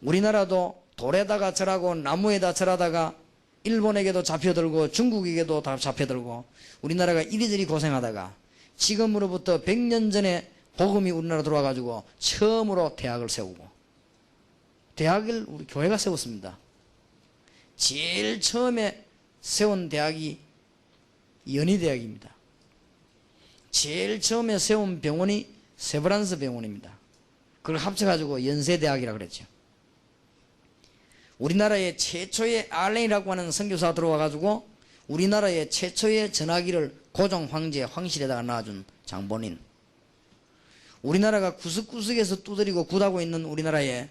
우리나라도 돌에다가 절하고 나무에다 절하다가 일본에게도 잡혀들고 중국에게도 다 잡혀들고 우리나라가 이리저리 고생하다가 지금으로부터 100년 전에 복음이 우리나라 들어와가지고 처음으로 대학을 세우고, 대학을 우리 교회가 세웠습니다. 제일 처음에 세운 대학이 연희대학입니다. 제일 처음에 세운 병원이 세브란스 병원입니다. 그걸 합쳐가지고 연세대학이라고 그랬죠. 우리나라의 최초의 알렌이라고 하는 선교사가 들어와가지고 우리나라의 최초의 전화기를 고종 황제 황실에다가 놔준 장본인. 우리나라가 구석구석에서 두드리고 굿하고 있는 우리나라에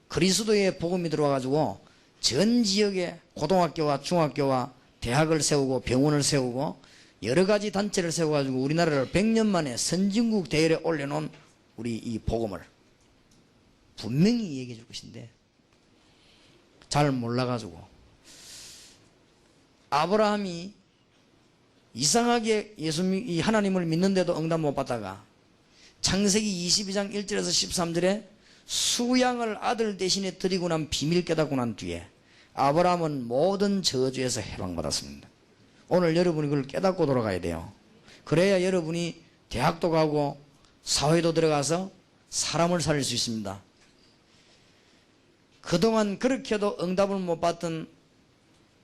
그리스도의 복음이 들어와가지고 전 지역에 고등학교와 중학교와 대학을 세우고 병원을 세우고 여러 가지 단체를 세워가지고 우리나라를 100년 만에 선진국 대열에 올려놓은 우리 이 복음을 분명히 얘기해 줄 것인데 잘 몰라가지고 아브라함이 이상하게 이 하나님을 믿는데도 응답 못 받다가 창세기 22장 1절에서 13절에 수양을 아들 대신에 드리고 난 비밀 깨닫고 난 뒤에 아브라함은 모든 저주에서 해방받았습니다. 오늘 여러분이 그걸 깨닫고 돌아가야 돼요. 그래야 여러분이 대학도 가고 사회도 들어가서 사람을 살릴 수 있습니다. 그동안 그렇게도 응답을 못 받던,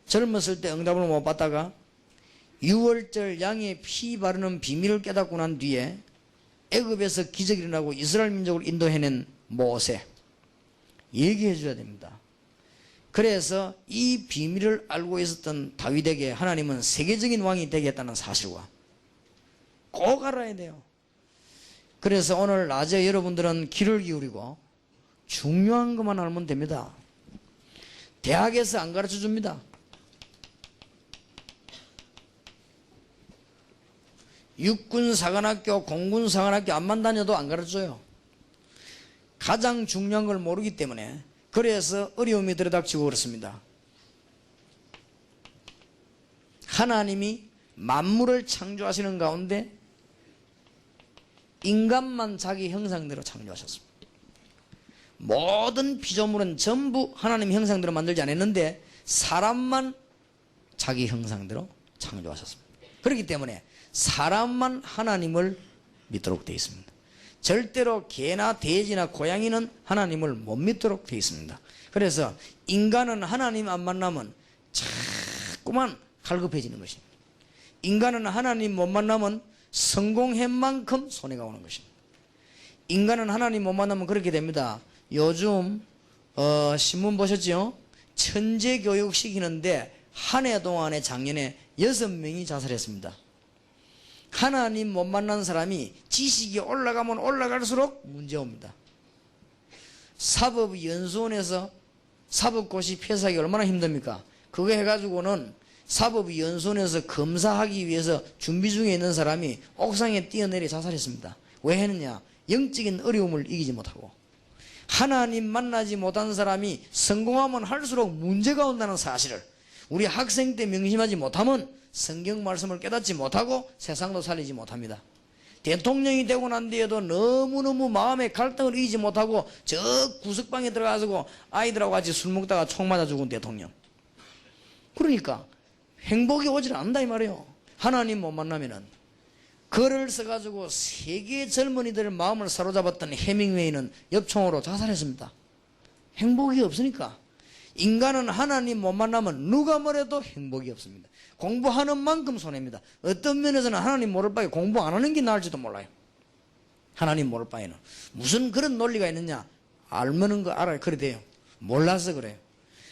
젊었을 때 응답을 못 받다가 6월절 양의 피 바르는 비밀을 깨닫고 난 뒤에 애굽에서 기적이 일어나고 이스라엘 민족을 인도해낸 모세 얘기해 줘야 됩니다. 그래서 이 비밀을 알고 있었던 다윗에게 하나님은 세계적인 왕이 되겠다는 사실과 꼭 알아야 돼요. 그래서 오늘 낮에 여러분들은 귀를 기울이고 중요한 것만 알면 됩니다. 대학에서 안 가르쳐 줍니다. 육군사관학교, 공군사관학교 안만 다녀도 안 가르쳐줘요. 가장 중요한 걸 모르기 때문에 그래서 어려움이 들어닥치고 그렇습니다. 하나님이 만물을 창조하시는 가운데 인간만 자기 형상대로 창조하셨습니다. 모든 피조물은 전부 하나님 형상대로 만들지 않았는데 사람만 자기 형상대로 창조하셨습니다. 그렇기 때문에 사람만 하나님을 믿도록 되어 있습니다. 절대로 개나 돼지나 고양이는 하나님을 못 믿도록 되어 있습니다. 그래서 인간은 하나님 안 만나면 자꾸만 갈급해지는 것입니다. 인간은 하나님 못 만나면 성공한 만큼 손해가 오는 것입니다. 인간은 하나님 못 만나면 그렇게 됩니다. 요즘 신문 보셨죠? 천재 교육 시키는데 한 해 동안에 작년에 6명이 자살했습니다. 하나님 못 만난 사람이 지식이 올라가면 올라갈수록 문제옵니다. 사법연수원에서 사법고시 폐사하기 얼마나 힘듭니까? 그거 해가지고는 사법연수원에서 검사하기 위해서 준비 중에 있는 사람이 옥상에 뛰어내려 자살했습니다. 왜 했느냐? 영적인 어려움을 이기지 못하고. 하나님 만나지 못한 사람이 성공하면 할수록 문제가 온다는 사실을 우리 학생 때 명심하지 못하면 성경 말씀을 깨닫지 못하고 세상도 살리지 못합니다. 대통령이 되고 난 뒤에도 너무너무 마음의 갈등을 이기지 못하고 저 구석방에 들어가서 아이들하고 같이 술 먹다가 총 맞아 죽은 대통령. 그러니까 행복이 오질 않는다 이 말이에요. 하나님 못 만나면은. 글을 써가지고 세계 젊은이들의 마음을 사로잡았던 해밍웨이는 엽총으로 자살했습니다. 행복이 없으니까. 인간은 하나님 못 만나면 누가 뭐래도 행복이 없습니다. 공부하는 만큼 손해입니다. 어떤 면에서는 하나님 모를 바에 공부 안 하는 게 나을지도 몰라요. 하나님 모를 바에는. 무슨 그런 논리가 있느냐? 알면은 거 알아요. 그래 돼요. 몰라서 그래요.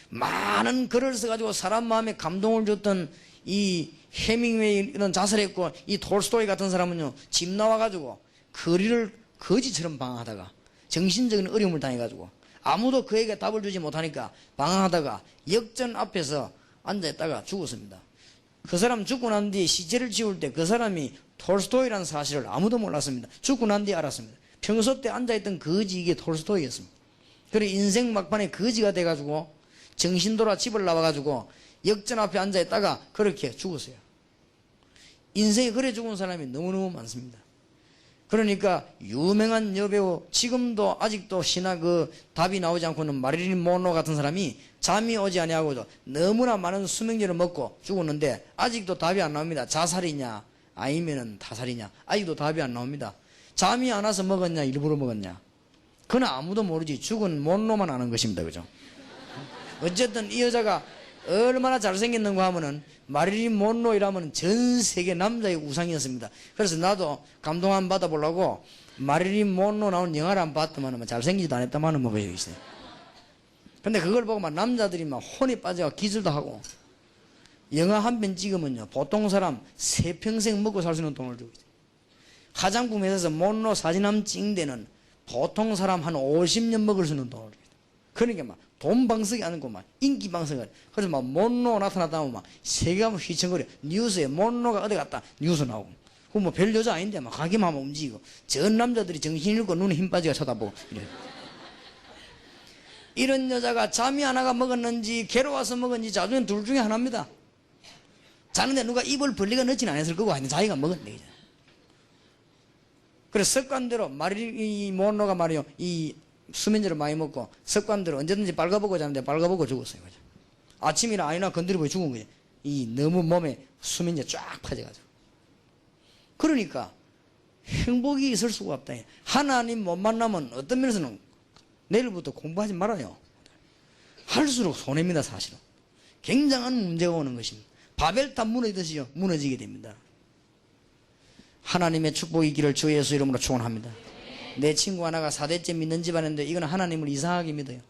많은 글을 써가지고 사람 마음에 감동을 줬던 이 해밍웨이는 자살했고 이 톨스토이 같은 사람은요 집 나와가지고 거리를 거지처럼 방황하다가 정신적인 어려움을 당해가지고 아무도 그에게 답을 주지 못하니까 방황하다가 역전 앞에서 앉아있다가 죽었습니다. 그 사람 죽고 난 뒤에 시체를 지울 때 그 사람이 톨스토이라는 사실을 아무도 몰랐습니다. 죽고 난 뒤에 알았습니다. 평소 때 앉아있던 거지 이게 톨스토이였습니다. 그래 인생 막판에 거지가 돼가지고 정신 돌아 집을 나와가지고 역전 앞에 앉아있다가 그렇게 죽었어요. 인생이 그래 죽은 사람이 너무너무 많습니다. 그러니까 유명한 여배우, 지금도 아직도 신화 답이 나오지 않고는 마릴린 monroe 같은 사람이 잠이 오지 아니하고도 너무나 많은 수면제를 먹고 죽었는데 아직도 답이 안 나옵니다. 자살이냐 아니면은 타살이냐, 아직도 답이 안 나옵니다. 잠이 안 와서 먹었냐 일부러 먹었냐, 그건 아무도 모르지. 죽은 monroe만 아는 것입니다. 그죠? 어쨌든 이 여자가 얼마나 잘생겼는가 하면은 마릴린 monroe이라면 전 세계 남자의 우상이었습니다. 그래서 나도 감동 안 받아보려고 마릴린 monroe 나온 영화를 안 봤더만 잘생기지도 않았다마는 뭐 그러고 있어요. 근데 그걸 보고 막 남자들이 막 혼이 빠져 기절도 하고, 영화 한 편 찍으면요 보통 사람 세 평생 먹고 살 수 있는 돈을 주고 있어요. 화장품 회사에서 monroe 사진 한번 찍는 데는 보통 사람 한 50년 먹을 수 있는 돈을 줘요. 그러니까 막 돈 방석이 아니고 막 인기 방석을. 그래서 막 monroe 나타났다 하면 막 세계가 막 휘청거려. 뉴스에 monroe가 어디 갔다 뉴스 나오고. 그 뭐 별 여자 아닌데 막 가기만 하면 움직이고, 전 남자들이 정신 잃고 눈에 힘 빠지게 쳐다보고 이래요. 이런 여자가 잠이 안 와가 먹었는지 괴로워서 먹었는지 자주는 둘 중에 하나입니다. 자는데 누가 입을 벌리가 넣지는 않았을 거고 하여튼 자기가 먹었네. 그래서 습관대로 마릴린 monroe가 말이요 이 수면제를 많이 먹고 습관대로 언제든지 빨가보고 자는데 빨가보고 죽었어요. 그죠? 아침이나 아니나 건드리고 죽은 거예요. 이 너무 몸에 수면제 쫙 퍼져가지고. 그러니까 행복이 있을 수가 없다. 하나님 못 만나면 어떤 면에서는 내일부터 공부하지 말아요. 할수록 손해입니다. 사실은 굉장한 문제가 오는 것입니다. 바벨탑 무너지듯이요 무너지게 됩니다. 하나님의 축복이 있기를 주 예수 이름으로 축원합니다. 내 친구 하나가 4대째 믿는 집안인데 이건 하나님을 이상하게 믿어요.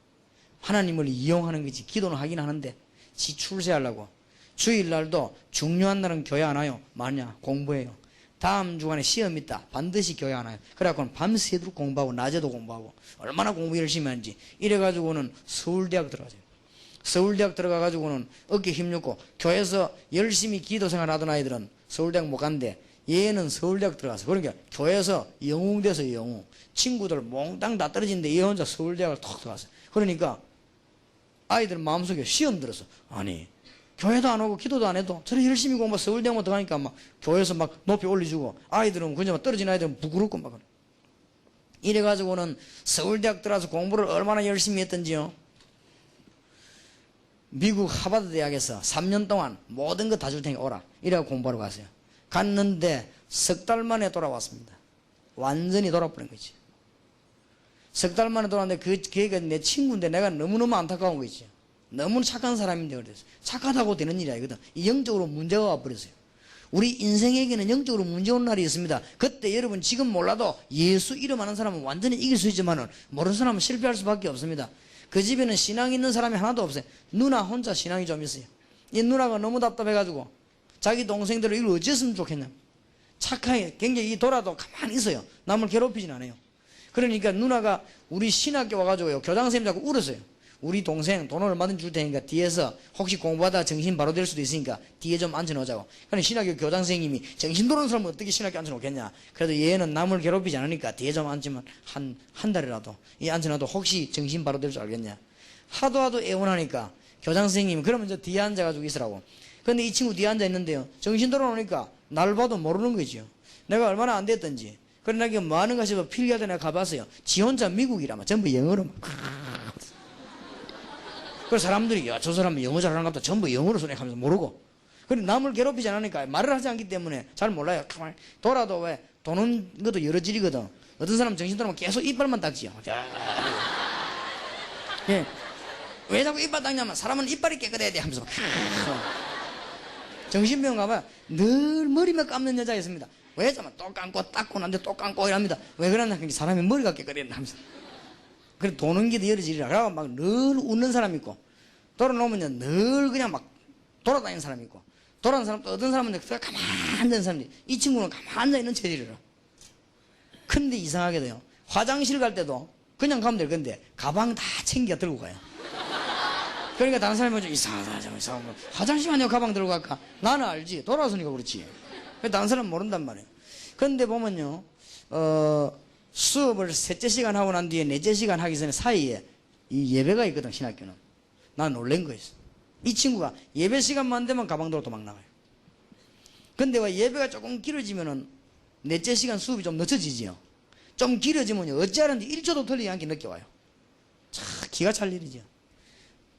하나님을 이용하는 거지. 기도는 하긴 하는데 지 출세하려고 주일날도 중요한 날은 교회 안 와요. 마냐 공부해요. 다음 주간에 시험 있다 반드시 교회 안 와요. 그래갖고는 밤새도록 공부하고 낮에도 공부하고 얼마나 공부 열심히 하는지. 이래가지고는 서울대학 들어가죠. 서울대학 들어가가지고는 어깨 힘줬고, 교회에서 열심히 기도생활 하던 아이들은 서울대학 못 간대. 얘는 서울대학 들어가서, 그러니까 교회에서 영웅돼서 영웅, 친구들 몽땅 다 떨어지는데 얘 혼자 서울대학을 턱 들어갔어. 그러니까 아이들 마음속에 시험 들었어. 아니 교회도 안 오고 기도도 안 해도 저렇게 열심히 공부 서울대학만 들어가니까 막 교회에서 막 높이 올려주고, 아이들은 그냥 떨어진 아이들은 부끄럽고 막 그래. 이래가지고는 서울대학 들어가서 공부를 얼마나 열심히 했던지요. 미국 하버드 대학에서 3년 동안 모든 거 다 줄 테니까 오라 이래가 공부하러 갔어요. 갔는데 석 달 만에 돌아왔습니다. 완전히 돌아버린 거지. 석 달 만에 돌아왔는데 걔가 내 친구인데 내가 너무너무 안타까운 거 있지. 너무 착한 사람인데 그래서 착하다고 되는 일이 아니거든. 영적으로 문제가 와버렸어요. 우리 인생에게는 영적으로 문제 온 날이 있습니다. 그때 여러분 지금 몰라도 예수 이름 아는 사람은 완전히 이길 수 있지만 모르는 사람은 실패할 수밖에 없습니다. 그 집에는 신앙이 있는 사람이 하나도 없어요. 누나 혼자 신앙이 좀 있어요. 이 누나가 너무 답답해가지고 자기 동생들을 이걸 어찌했으면 좋겠냐. 착하게 굉장히 돌아도 가만히 있어요. 남을 괴롭히진 않아요. 그러니까 누나가 우리 신학교 와가지고요 교장선생님 자꾸 울었어요. 우리 동생 돈 얼마든 줄 테니까 뒤에서 혹시 공부하다가 정신 바로 될 수도 있으니까 뒤에 좀 앉혀놓자고. 그러니까 신학교 교장선생님이 정신 돌아오는 사람은 어떻게 신학교 앉혀놓겠냐. 그래도 얘는 남을 괴롭히지 않으니까 뒤에 좀 앉으면 한 달이라도 이 앉혀놔도 혹시 정신 바로 될 줄 알겠냐. 하도 애원하니까 교장선생님이 그러면 저 뒤에 앉아가지고 있으라고. 근데 이 친구 뒤에 앉아 있는데요 정신 돌아오니까 날 봐도 모르는 거지요. 내가 얼마나 안 됐던지. 그러나 이게 뭐 하는가 싶어 필기하다 내가 가봤어요. 지 혼자 미국이라면 전부 영어로 막. 그래서 사람들이 야 저 사람은 영어 잘하는 것 같다 전부 영어로 소리하면서 모르고. 그래 남을 괴롭히지 않으니까 말을 하지 않기 때문에 잘 몰라요. 가만히 돌아도 왜 도는 것도 여러 질이거든. 어떤 사람은 정신 돌아오면 계속 이빨만 닦지요. 예. 왜 자꾸 이빨 닦냐면 사람은 이빨이 깨끗해야 돼 하면서 정신병원 가봐요. 늘 머리만 감는 여자가 있습니다. 왜 자면 또 감고 닦고 난데 또 감고 이랍니다. 왜 그러냐 하면 사람이 머리가 깨끗해야 하면서. 그래 도는 게 여러 질이라. 그러고 막 늘 웃는 사람이 있고 돌아놓으면 늘 그냥 막 돌아다니는 사람이 있고 돌아다니는 사람 또 어떤 사람은 가만히 앉는 사람이. 이 친구는 가만히 앉아있는 체질이라. 근데 이상하게도요 화장실 갈 때도 그냥 가면 될 건데 가방 다 챙겨 들고 가요. 그러니까 다른 사람이 좀 이상하다. 화장실 가냐고 가방 들고 갈까? 나는 알지. 돌아서니까 그렇지. 다른 사람은 모른단 말이에요. 그런데 보면요 수업을 셋째 시간 하고 난 뒤에 넷째 시간 하기 전에 사이에 이 예배가 있거든. 신학교는. 난 놀란 거였어. 이 친구가 예배 시간만 되면 가방 들고 도망 나가요. 근데 왜 예배가 조금 길어지면은 넷째 시간 수업이 좀 늦춰지지요. 좀 길어지면요, 어찌하는지 1초도 틀리지 않게 늦게 와요. 참 기가 찰 일이죠.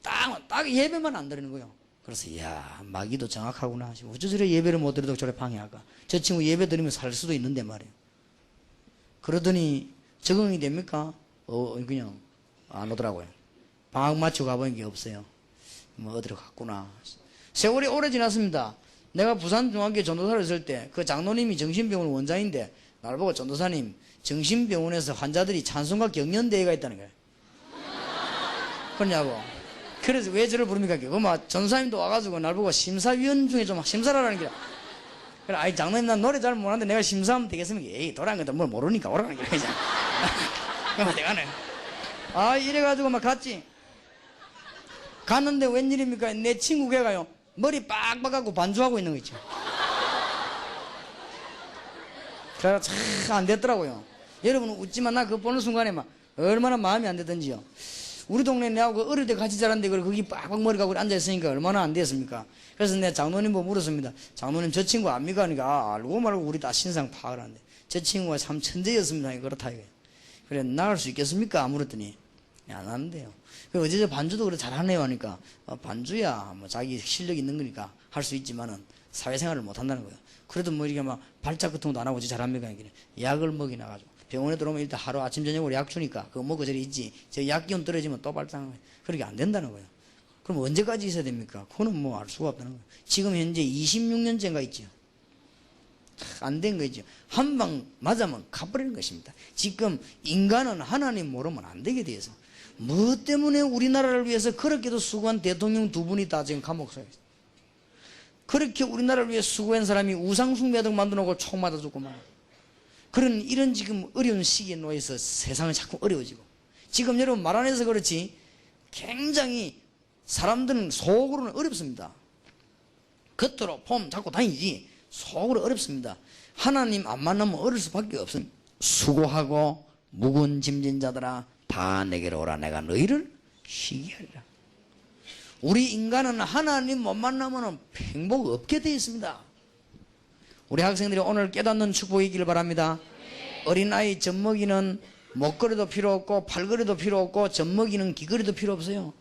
딱 예배만 안 드리는 거예요. 그래서 이야, 마귀도 정확하구나 하시고, 어쩌 저래 예배를 못 드려도 저래 방해할까. 저 친구 예배 드리면 살 수도 있는데 말이에요. 그러더니 적응이 됩니까? 그냥 안 오더라고요. 방학 마치고 가보는 게 없어요. 뭐 어디로 갔구나. 세월이 오래 지났습니다. 내가 부산중앙교회 전도사를 했을 때 그 장로님이 정신병원 원장인데 날 보고 전도사님, 정신병원에서 환자들이 찬송가 경연대회가 있다는 거예요. 그러냐고. 그래서 왜 저를 부릅니까? 그막 전사님도 와가지고 날 보고 심사위원 중에 좀 심사를 하라는 게. 그래, 아이 장로님 난 노래 잘 못하는데 내가 심사하면 되겠습니까? 에이 도란 것도 뭘 모르니까 오라는 게. 그러면 내가 네. 아 이래가지고 막 갔지. 갔는데 웬일입니까? 내 친구 걔가요 머리 빡빡하고 반주하고 있는 거 있죠. 그래서 참 안 됐더라고요. 여러분 웃지만 나 그거 보는 순간에 막 얼마나 마음이 안 되던지요. 우리 동네 내하고 어릴 때 같이 자랐는데 거기 빡빡 머리가 앉아있으니까 얼마나 안 됐습니까? 그래서 내가 장로님 보고 물었습니다. 장로님 저 친구 압니까? 하니까 알고 말고 우리 다 신상 파악을 하는데 저 친구가 참 천재였습니다. 그렇다 이거예요. 그래 나갈 수 있겠습니까? 물었더니 안 하는데요. 어제 저 반주도 그래 잘하네요 하니까 반주야 뭐 자기 실력 있는 거니까 할 수 있지만은 사회생활을 못 한다는 거예요. 그래도 뭐 이렇게 막 발작 같은 것도 안 하고 어찌 잘합니까? 약을 먹이나가지고 병원에 들어오면 일단 하루 아침 저녁으로 약 주니까 그거 먹고 저리 있지. 저 약 기운 떨어지면 또 발작하는 거예요. 그렇게 안 된다는 거예요. 그럼 언제까지 있어야 됩니까? 그거는 뭐 알 수가 없다는 거예요. 지금 현재 26년째인가 있죠. 안 된 거죠. 한 방 맞으면 가버리는 것입니다. 지금 인간은 하나님 모르면 안 되게 돼서 뭐 때문에 우리나라를 위해서 그렇게도 수고한 대통령 두 분이 다 지금 감옥 서 있어요. 그렇게 우리나라를 위해 수고한 사람이 우상숭배하듯 만들어 놓고 총 맞아 죽고만. 그런 이런 지금 어려운 시기에 놓여서 세상은 자꾸 어려워지고 지금 여러분 말 안 해서 그렇지 굉장히 사람들은 속으로는 어렵습니다. 겉으로 폼 잡고 다니지 속으로 어렵습니다. 하나님 안 만나면 어릴 수밖에 없습니다. 수고하고 묵은 짐진 자들아 다 내게로 오라 내가 너희를 쉬게 하리라. 우리 인간은 하나님 못 만나면 행복 없게 되어 있습니다. 우리 학생들이 오늘 깨닫는 축복이길 바랍니다. 어린아이 젖먹이는 목걸이도 필요 없고 팔걸이도 필요 없고 젖먹이는 귀걸이도 필요 없어요.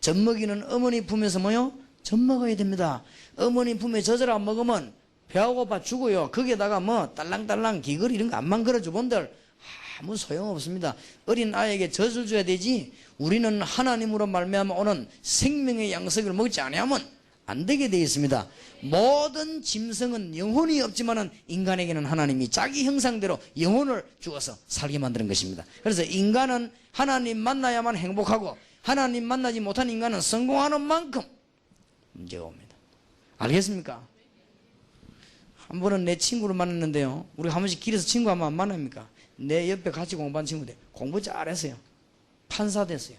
젖먹이는 어머니 품에서 뭐요? 젖 먹어야 됩니다. 어머니 품에 젖을 안 먹으면 배가 고파 죽어요. 거기에다가 뭐 딸랑딸랑 귀걸이 이런 거 안만 걸어줘 본들 아무 소용없습니다. 어린 아이에게 젖을 줘야 되지 우리는 하나님으로 말미암아 오는 생명의 양식을 먹지 아니하면 안 되게 되어 있습니다. 모든 짐승은 영혼이 없지만은 인간에게는 하나님이 자기 형상대로 영혼을 주어서 살게 만드는 것입니다. 그래서 인간은 하나님 만나야만 행복하고 하나님 만나지 못한 인간은 성공하는 만큼 문제가 옵니다. 알겠습니까? 한 번은 내 친구를 만났는데요. 우리 한 번씩 길에서 친구 하면 안 만납니까? 내 옆에 같이 공부한 친구인데 공부 잘했어요. 판사 됐어요.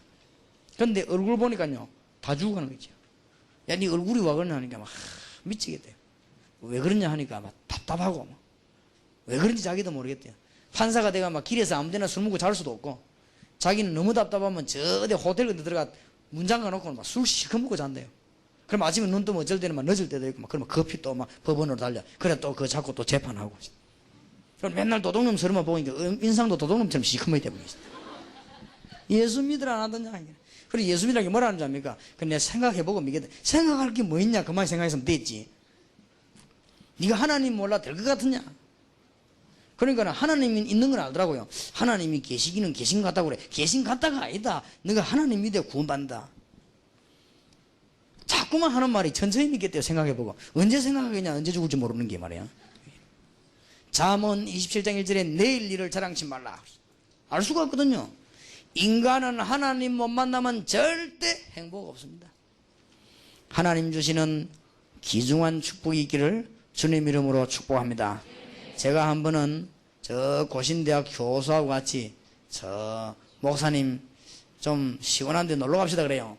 그런데 얼굴 보니까요 다 죽어가는 거죠. 야, 네 얼굴이 와 그러냐 하니까 막 미치겠대요. 왜 그러냐 하니까 막 답답하고 막. 왜 그런지 자기도 모르겠대요. 판사가 내가 막 길에서 아무데나 술 먹고 잘 수도 없고 자기는 너무 답답하면 저 어디 호텔 같은 데 들어가 문 잠가 놓고 막 술 시커 먹고 잔대요. 그럼 아침에 눈 뜨면 어쩔 때는 막 늦을 때도 있고 막 그러면 커피 또 막 법원으로 달려. 그래 또 그거 잡고 또 재판하고. 그럼 맨날 도둑놈처럼만 보니까 인상도 도둑놈처럼 시커멓게 되버리고 있어요. 예수 믿으라 안 하더냐. 그래 예수 믿으라는 게 뭐라는 줄 압니까? 그래 내가 생각해보고 믿겠다. 생각할 게 뭐 있냐 그만 생각했으면 됐지. 네가 하나님 몰라 될 것 같으냐. 그러니까 하나님이 있는 건 알더라고요. 하나님이 계시기는 계신 것 같다고 그래. 계신 것 같다가 아니다. 네가 하나님 믿어 구원받는다. 자꾸만 하는 말이 천천히 믿겠대요. 생각해보고. 언제 생각하겠냐 언제 죽을지 모르는 게 말이야. 잠언 27장 1절에 내일 일을 자랑치 말라. 알 수가 없거든요. 인간은 하나님 못 만나면 절대 행복 없습니다. 하나님 주시는 귀중한 축복이 있기를 주님 이름으로 축복합니다. 제가 한 번은 저 고신대학 교수하고 같이 저 목사님 좀 시원한 데 놀러 갑시다 그래요.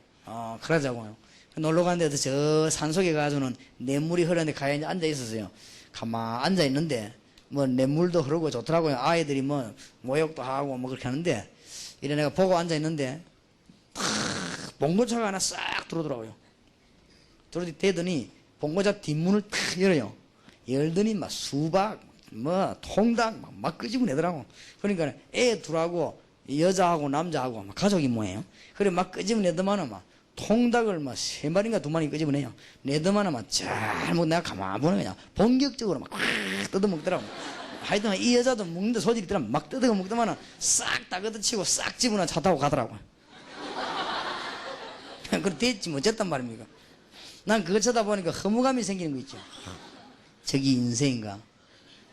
그러자고요. 놀러 갔는데 저 산속에 가서는 냇물이 흐르는데 가만히 앉아 있었어요. 가만 앉아 있는데 뭐 냇물도 흐르고 좋더라고요. 아이들이 뭐 모욕도 하고 뭐 그렇게 하는데 이래 내가 보고 앉아 있는데 탁 봉고차가 하나 싹 들어오더라고요. 들어오더니 본고차 뒷문을 탁 열어요. 열더니 막 수박 뭐 통닭 막 끄집어 내더라고. 그러니까 애 둘하고 여자하고 남자하고 막 가족이 뭐예요? 그래 막 끄집어 내더만은 막 통닭을 막 3마리인가 2마리 끄집어 내요. 내더만은 막 잘못 내가 가만 보면 그냥 본격적으로 막 뜯어 먹더라고. 하여튼 이 여자도 먹는데 소질이 있더라. 막 뜯어 먹더만은 싹 다 걷어치고 싹 집어나 차 타고 가더라고. 그래 됐지 뭐 어쨌단 말입니까? 난 그거 쳐다보니까 허무감이 생기는 거 있죠. 저기 인생인가?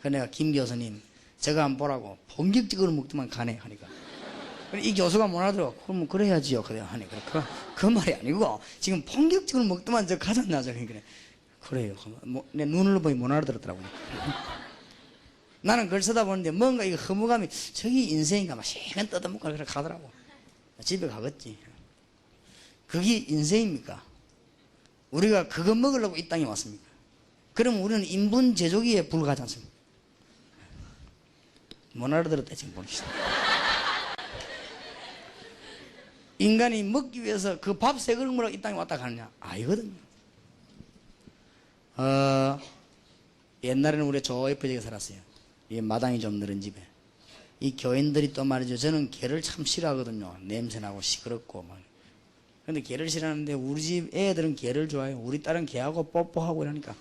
그 내가 김 교수님 제가 한번 보라고 본격적으로 먹더만 가네 하니까 이 교수가 못 알아들어. 그럼 그래야지요 그래 하니까 그 말이 아니고 지금 본격적으로 먹더만 저 가졌나 저 그래 그래요. 뭐, 내 눈을 보니 못 알아들었더라고요. 나는 그걸 쳐다보는데 뭔가 이 허무감이 저기 인생인가 막 시간 뜯어먹고 그래 가더라고. 집에 가겠지. 그게 인생입니까? 우리가 그거 먹으려고 이 땅에 왔습니까? 그럼 우리는 인분 제조기에 불과하지 않습니까? 못 알아들었다 지금 보니까. 인간이 먹기 위해서 그 밥 세 그릇 먹으러 이 땅에 왔다 가느냐? 아니거든요. 옛날에는 우리 저 옆에 지게 살았어요. 이 마당이 좀 늘은 집에. 이 교인들이 또 말이죠. 저는 개를 참 싫어하거든요. 냄새나고 시끄럽고 막. 근데 개를 싫어하는데 우리 집 애들은 개를 좋아해요. 우리 딸은 개하고 뽀뽀하고 이러니까.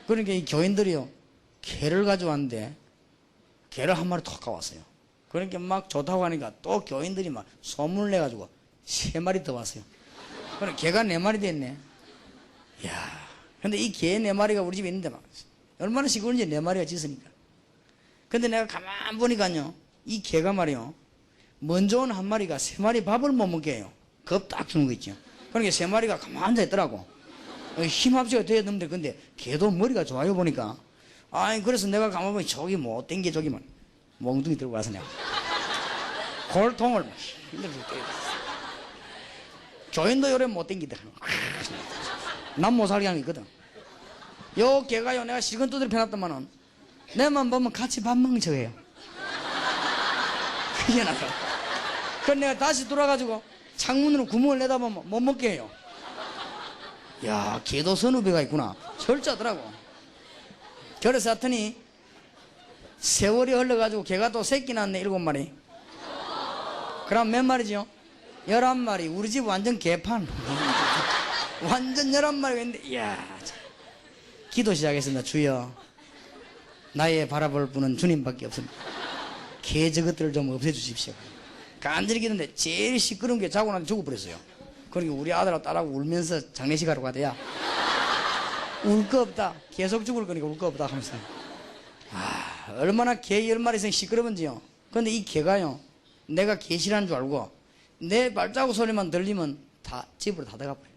그러니까 이 교인들이요. 개를 가져왔는데 개를 한 마리 톡 가왔어요. 그러니까 막 좋다고 하니까 또 교인들이 막 소문을 내가지고 3마리 더 왔어요. 그럼 개가 4마리 됐네. 이야. 근데 이 개 4마리가 우리 집에 있는데 막 얼마나 시끄러운지 4마리가 짖으니까. 근데 내가 가만 보니까요. 이 개가 말이요. 먼저 온 한 마리가 3마리 밥을 못 먹게 해요. 겁 딱 주는 거 있죠. 그러니까 3마리가 가만 앉아 있더라고. 힘 합치가 돼야 되는데 근데 개도 머리가 좋아요 보니까. 아니 그래서 내가 가만 보니 저기 못 땡겨 저기만 몽둥이 들고 가서 내가 골통을 막 힘들게 때렸어. 교인도 요래 못 땡기다. 난 못 살게 하는 게 있거든. 요 개가요 내가 실컷 두드려 펴놨더만은 내만 보면 같이 밥 먹는 척해요. 그게 나서 그래서 내가 다시 돌아가지고 창문으로 구멍을 내다보면 못 먹게 해요. 야 개도 선후배가 있구나. 철저하더라고. 그래서 하더니 세월이 흘러가지고 개가 또 새끼 낳았네 7마리. 그럼 몇 마리죠? 11마리. 우리 집 완전 개판. 완전 11마리가 있는데 이야. 기도 시작했습니다. 주여 나의 바라볼 분은 주님밖에 없습니다. 개 저것들을 좀 없애주십시오. 간절히 기도했는데 제일 시끄러운 게 자고 나서 죽어버렸어요. 그러니까 우리 아들하고 딸하고 울면서 장례식 하러 가대야. 울 거 없다. 계속 죽을 거니까 울 거 없다 하면서. 얼마나 개 10마리씩 시끄러운지요. 근데 이 개가요 내가 개 싫어하는 줄 알고 내 발자국 소리만 들리면 다 집으로 다 들어가 버려요.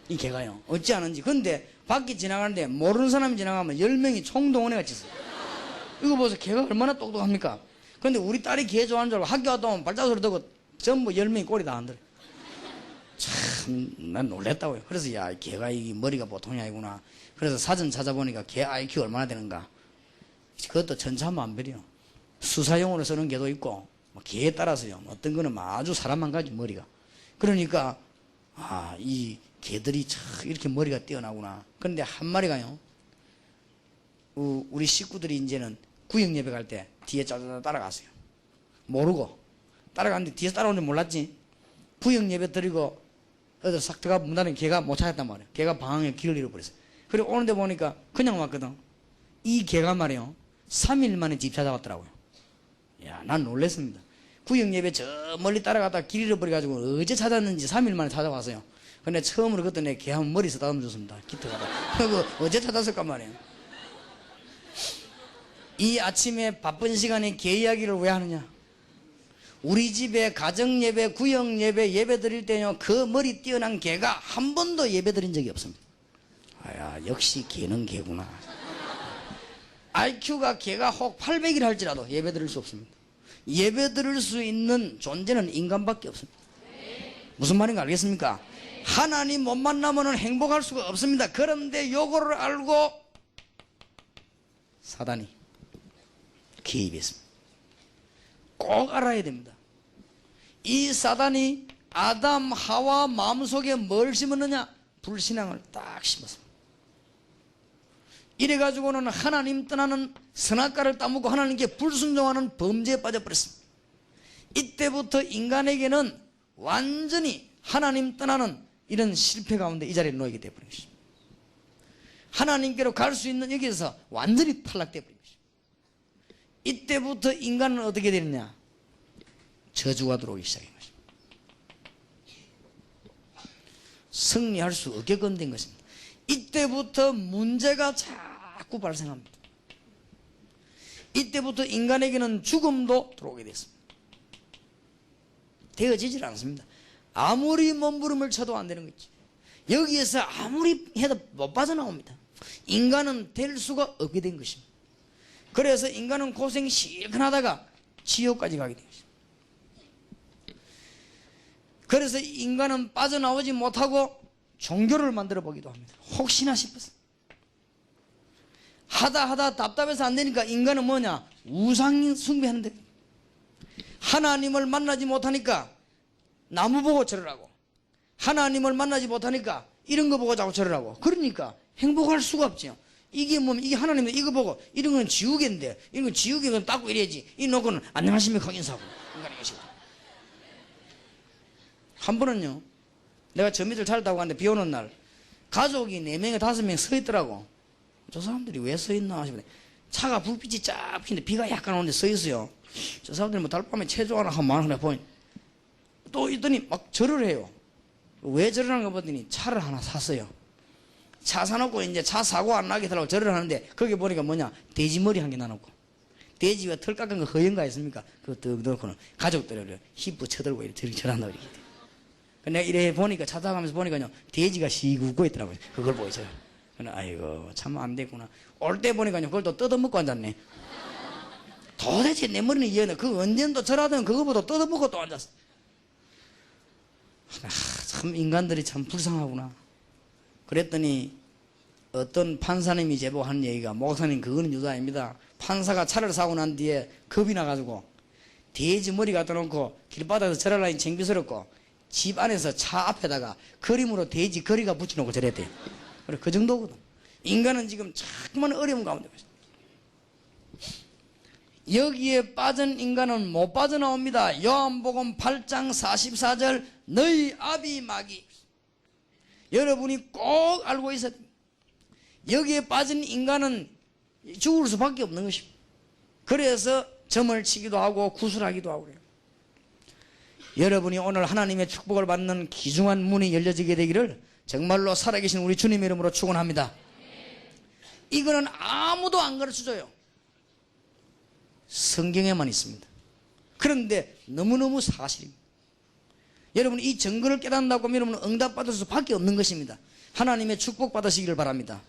이 개가요 어찌 하는지. 근데 밖에 지나가는데 모르는 사람이 지나가면 10명이 총동원해 같이 있어요. 이거 보세요. 개가 얼마나 똑똑합니까? 근데 우리 딸이 개 좋아하는 줄 알고 학교 갔다 오면 발자국 소리 듣고 전부 10명이 꼬리 다 안 들어요. 참, 난 놀랬다고요. 그래서 야, 개가 이 머리가 보통이 아니구나. 그래서 사전 찾아보니까 개 IQ 얼마나 되는가. 그것도 천차만별이요. 수사용으로 쓰는 개도 있고, 개에 따라서요. 어떤 거는 아주 사람만 가지 머리가. 그러니까 이 개들이 참 이렇게 머리가 뛰어나구나. 그런데 한 마리가요. 우리 식구들이 이제는 구역 예배 갈 때 뒤에 짜자자 따라갔어요. 모르고 따라갔는데 뒤에서 따라오는 줄 몰랐지. 구역 예배 드리고 어디 싹 들어가 문닫은 개가 못 찾았단 말이에요. 개가 방황에 길을 잃어버렸어요. 그리고 오는데 보니까 그냥 왔거든. 이 개가 말이에요. 3일 만에 집 찾아왔더라고요. 야, 난 놀랬습니다. 구역 예배 저 멀리 따라갔다 길 잃어버려가지고 어제 찾았는지 3일 만에 찾아왔어요. 근데 처음으로 그때 내 개 한 머리 쓰다듬어 줬습니다. 기특하다. 그리고 어제 찾았을까 말이에요. 이 아침에 바쁜 시간에 개 이야기를 왜 하느냐? 우리 집에 가정 예배, 구역 예배, 예배 드릴 때요, 그 머리 뛰어난 개가 한 번도 예배 드린 적이 없습니다. 아야, 역시 개는 개구나. IQ가 개가 혹 800이라 할지라도 예배 드릴 수 없습니다. 예배 드릴 수 있는 존재는 인간밖에 없습니다. 무슨 말인가 알겠습니까? 하나님 못 만나면 행복할 수가 없습니다. 그런데 요거를 알고 사단이 개입했습니다. 꼭 알아야 됩니다. 이 사단이 아담 하와 마음속에 뭘 심었느냐? 불신앙을 딱 심었습니다. 이래가지고는 하나님 떠나는 선악과를 따먹고 하나님께 불순종하는 범죄에 빠져버렸습니다. 이때부터 인간에게는 완전히 하나님 떠나는 이런 실패 가운데 이 자리에 놓이게 되어버린 것입니다. 하나님께로 갈 수 있는 여기에서 완전히 탈락되어버린 것입니다. 이때부터 인간은 어떻게 되느냐? 저주가 들어오기 시작한 것입니다. 승리할 수 없게끔 된 것입니다. 이때부터 문제가 자꾸 발생합니다. 이때부터 인간에게는 죽음도 들어오게 됐습니다. 되어지질 않습니다. 아무리 몸부림을 쳐도 안 되는 거지. 여기에서 아무리 해도 못 빠져나옵니다. 인간은 될 수가 없게 된 것입니다. 그래서 인간은 고생 실컷 하다가 지옥까지 가게 된 것입니다. 그래서 인간은 빠져나오지 못하고 종교를 만들어 보기도 합니다. 혹시나 싶어서. 하다 답답해서 안 되니까 인간은 뭐냐? 우상 숭배하는데. 하나님을 만나지 못하니까 나무 보고 절으라고. 하나님을 만나지 못하니까 이런 거 보고 자꾸 절으라고. 그러니까 행복할 수가 없죠. 이게 뭐, 이게 하나님은 이거 보고, 이런 건 지우개인데, 이런 건 지우개는 닦고 이래야지. 이 놓고는 안녕하십니까 인사하고. 인간의 것이고. 한 번은요, 내가 저 밑을 차를 타고 갔는데 비 오는 날, 가족이 4명에 5명 서 있더라고. 저 사람들이 왜 서 있나 싶은데, 차가 불빛이 쫙 피는데 비가 약간 오는데 서 있어요. 저 사람들이 뭐 달밤에 체조 하나 하면 많은 거 보니, 또 있더니 막 절을 해요. 왜 절을 하는가 보더니 차를 하나 샀어요. 차 사놓고 이제 차 사고 안 나게 하려고 절을 하는데 거기 보니까 뭐냐? 돼지 머리 한 개 놔놓고. 돼지가 털 깎은 거 허연가 있습니까? 그거 딱 넣고는 가족들을 힙부 쳐들고 이렇게 절한다고 이렇게. 내가 이래 보니까 찾아가면서 보니까요, 돼지가 씩 웃고 있더라고요. 그걸 보고 있어요. 아이고, 참 안 됐구나. 올 때 보니까요, 그걸 또 뜯어먹고 앉았네. 도대체 내 머리는 이해는 그 언젠도 절하던 그거보다 뜯어먹고 또 앉았어. 참 인간들이 참 불쌍하구나. 그랬더니 어떤 판사님이 제보 한 얘기가, 목사님 그거는 유도 아닙니다. 판사가 차를 사고 난 뒤에 겁이 나가지고 돼지 머리 갖다 놓고 길바닥에서 절하려니 창피스럽고 집 안에서 차 앞에다가 그림으로 돼지 거리가 붙여놓고 저랬대요. 그래, 그 정도거든. 인간은 지금 자꾸만 어려운 가운데 있어요. 여기에 빠진 인간은 못 빠져나옵니다. 요한복음 8장 44절, 너희 아비 마귀. 여러분이 꼭 알고 있어야 됩니다. 여기에 빠진 인간은 죽을 수밖에 없는 것입니다. 그래서 점을 치기도 하고 구슬하기도 하고 그래요. 여러분이 오늘 하나님의 축복을 받는 귀중한 문이 열려지게 되기를 정말로 살아계신 우리 주님의 이름으로 축원합니다. 이거는 아무도 안 가르쳐줘요. 성경에만 있습니다. 그런데 너무너무 사실입니다. 여러분 이 증거를 깨닫는다고 하면 여러분은 응답받을 수밖에 없는 것입니다. 하나님의 축복 받으시기를 바랍니다.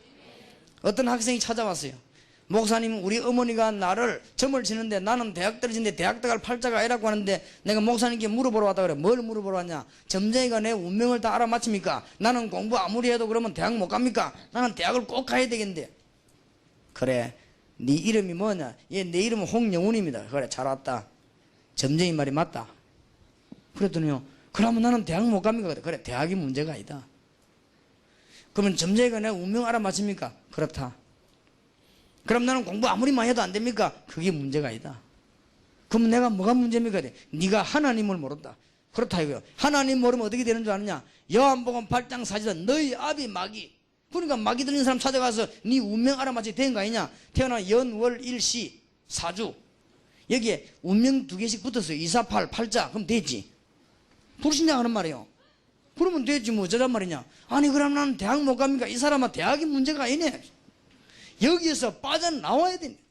어떤 학생이 찾아왔어요. 목사님, 우리 어머니가 나를 점을 치는데 나는 대학 떨어지는데 대학 들어갈 팔자가 아니라고 하는데 내가 목사님께 물어보러 왔다 그래. 뭘 물어보러 왔냐? 점쟁이가 내 운명을 다 알아맞힙니까? 나는 공부 아무리 해도 그러면 대학 못 갑니까? 나는 대학을 꼭 가야 되겠는데. 그래, 네 이름이 뭐냐? 예, 내 이름은 홍영훈입니다. 그래, 잘 왔다. 점쟁이 말이 맞다. 그랬더니요, 그러면 나는 대학 못 갑니까? 그래, 대학이 문제가 아니다. 그러면 점쟁이가 내 운명 알아맞힙니까? 그렇다. 그럼 나는 공부 아무리 많이 해도 안 됩니까? 그게 문제가 아니다. 그럼 내가 뭐가 문제입니까? 네가 하나님을 모른다. 그렇다 이거요. 하나님 모르면 어떻게 되는 줄 아느냐? 요한복음 8장 4절, 너희 아비 마귀. 그러니까 마귀 들린 사람 찾아가서 네 운명 알아맞히 된 거 아니냐? 태어나 연, 월, 일, 시, 사주. 여기에 운명 2개씩 붙었어요. 2, 4, 8, 팔자. 그럼 되지. 불신자 하는 말이에요. 그러면 되지 뭐 어쩌란 말이냐? 아니 그럼 나는 대학 못 갑니까? 이 사람은 대학이 문제가 아니네. 여기에서 빠져나와야 됩니다.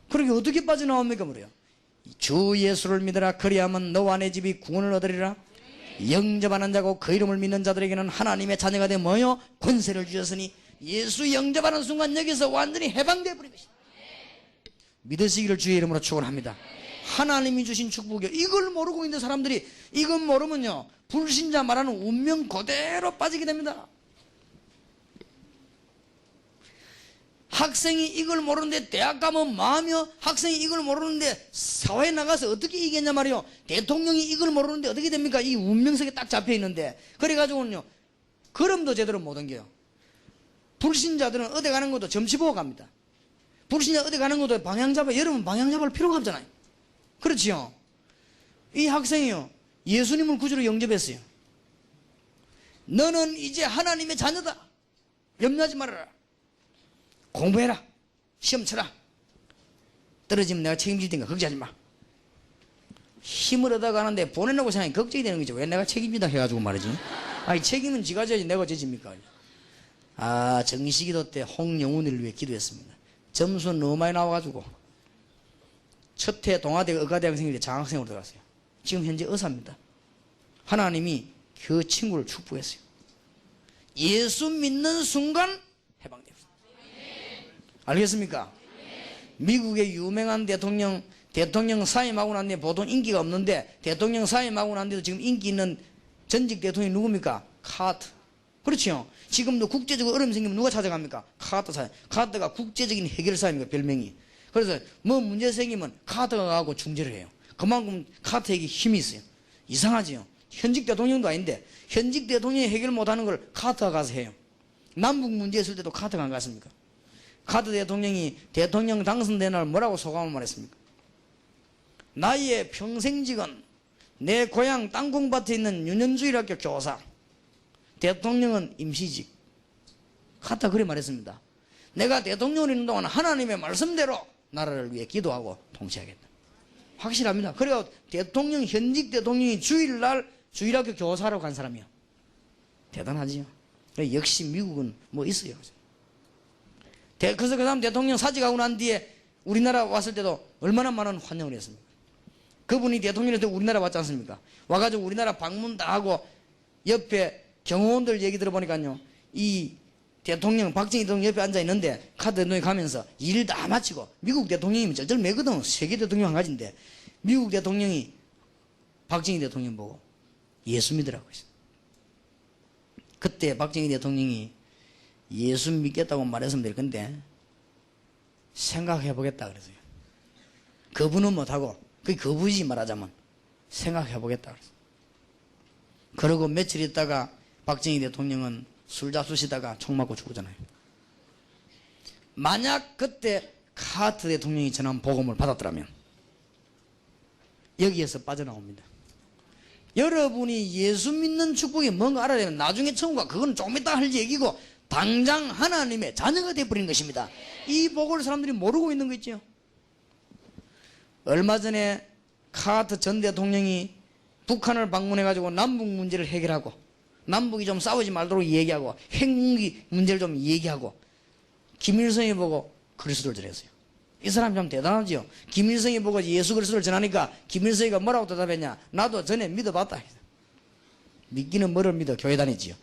그러게 어떻게 빠져나옵니까? 뭐래요? 주 예수를 믿으라. 그리하면 너와 내 집이 구원을 얻으리라. 영접하는 자고 그 이름을 믿는 자들에게는 하나님의 자녀가 되 뭐요? 권세를 주셨으니. 예수 영접하는 순간 여기서 완전히 해방되어 버린 것입니다. 믿으시기를 주의 이름으로 축원합니다. 하나님이 주신 축복이요. 이걸 모르고 있는 사람들이, 이건 모르면요, 불신자 말하는 운명 그대로 빠지게 됩니다. 학생이 이걸 모르는데 대학 가면 뭐하며, 학생이 이걸 모르는데 사회에 나가서 어떻게 이기겠냐 말이요. 대통령이 이걸 모르는데 어떻게 됩니까? 이 운명석에 딱 잡혀 있는데. 그래가지고는요, 걸음도 제대로 못 옮겨요. 불신자들은 어디 가는 것도 점치 보고 갑니다. 불신자 어디 가는 것도 방향 잡아. 여러분 방향 잡을 필요가 없잖아요. 그렇지요? 이 학생이요, 예수님을 구주로 영접했어요. 너는 이제 하나님의 자녀다. 염려하지 말아라. 공부해라. 시험 쳐라. 떨어지면 내가 책임질 테니까 걱정하지 마. 힘을 얻어가는데 보내려고 생각이 걱정이 되는 거죠. 왜 내가 책임진다 해가지고 말이지. 아니 책임은 지가 져야지 내가 져집니까? 아, 정시기도 때 홍영훈을 위해 기도했습니다. 점수는 너무 많이 나와가지고 첫해 동아대 의과대학생인데 장학생으로 들어갔어요. 지금 현재 의사입니다. 하나님이 그 친구를 축복했어요. 예수 믿는 순간 해방됩니다. 알겠습니까? 미국의 유명한 대통령 사임하고 난 뒤에 보통 인기가 없는데, 대통령 사임하고 난 뒤에도 지금 인기 있는 전직 대통령이 누굽니까? 카터. 그렇죠? 지금도 국제적으로 어려움이 생기면 누가 찾아갑니까? 카터 사임. 카터가 국제적인 해결사입니다, 별명이. 그래서 뭐 문제 생기면 카터가 가고 중재를 해요. 그만큼 카터에게 힘이 있어요. 이상하지요? 현직 대통령도 아닌데 현직 대통령이 해결 못하는 걸 카터가 가서 해요. 남북 문제 있을 때도 카터가 안 갔습니까? 카터 대통령이 대통령 당선된 날 뭐라고 소감을 말했습니까? 나의 평생직은 내 고향 땅콩밭에 있는 윤현주일학교 교사, 대통령은 임시직. 카터 그래 말했습니다. 내가 대통령이 있는 동안 하나님의 말씀대로 나라를 위해 기도하고 통치하겠다. 확실합니다. 그래서 현직 대통령이 주일날 주일학교 교사로 간 사람이요. 대단하지요. 역시 미국은 뭐 있어요. 그래서 그 다음 대통령 사직하고 난 뒤에 우리나라 왔을 때도 얼마나 많은 환영을 했습니까? 그분이 대통령이 때 우리나라 왔지 않습니까? 와가지고 우리나라 방문 다 하고 옆에 경호원들 얘기 들어보니까요, 이 대통령 박정희 대통령 옆에 앉아 있는데 카터 대통령이 가면서 일 다 마치고, 미국 대통령이면 쩔쩔매거든. 세계 대통령 한 가지인데 미국 대통령이 박정희 대통령 보고 예수 믿으라고 했어요. 그때 박정희 대통령이 예수 믿겠다고 말했으면 될 건데 생각해 보겠다 그랬어요. 거부는 못하고, 그게 거부지 말하자면 생각해 보겠다 그랬어요. 그러고 며칠 있다가 박정희 대통령은 술 잡수시다가 총 맞고 죽었잖아요. 만약 그때 카터 대통령이 전한 복음을 받았더라면 여기에서 빠져나옵니다. 여러분이 예수 믿는 축복이 뭔가 알아야 되면 나중에 천국가 그건 조금 이따 할 얘기고, 당장 하나님의 자녀가 되어버린 것입니다. 이 복을 사람들이 모르고 있는 거 있죠. 얼마 전에 카터 전 대통령이 북한을 방문해가지고 남북 문제를 해결하고, 남북이 좀 싸우지 말도록 얘기하고, 핵무기 문제를 좀 얘기하고, 김일성이 보고 그리스도를 전했어요. 이 사람이 참 대단하지요. 김일성이 보고 예수 그리스도를 전하니까 김일성이가 뭐라고 대답했냐? 나도 전에 믿어봤다. 믿기는 뭐를 믿어? 교회 다니지요.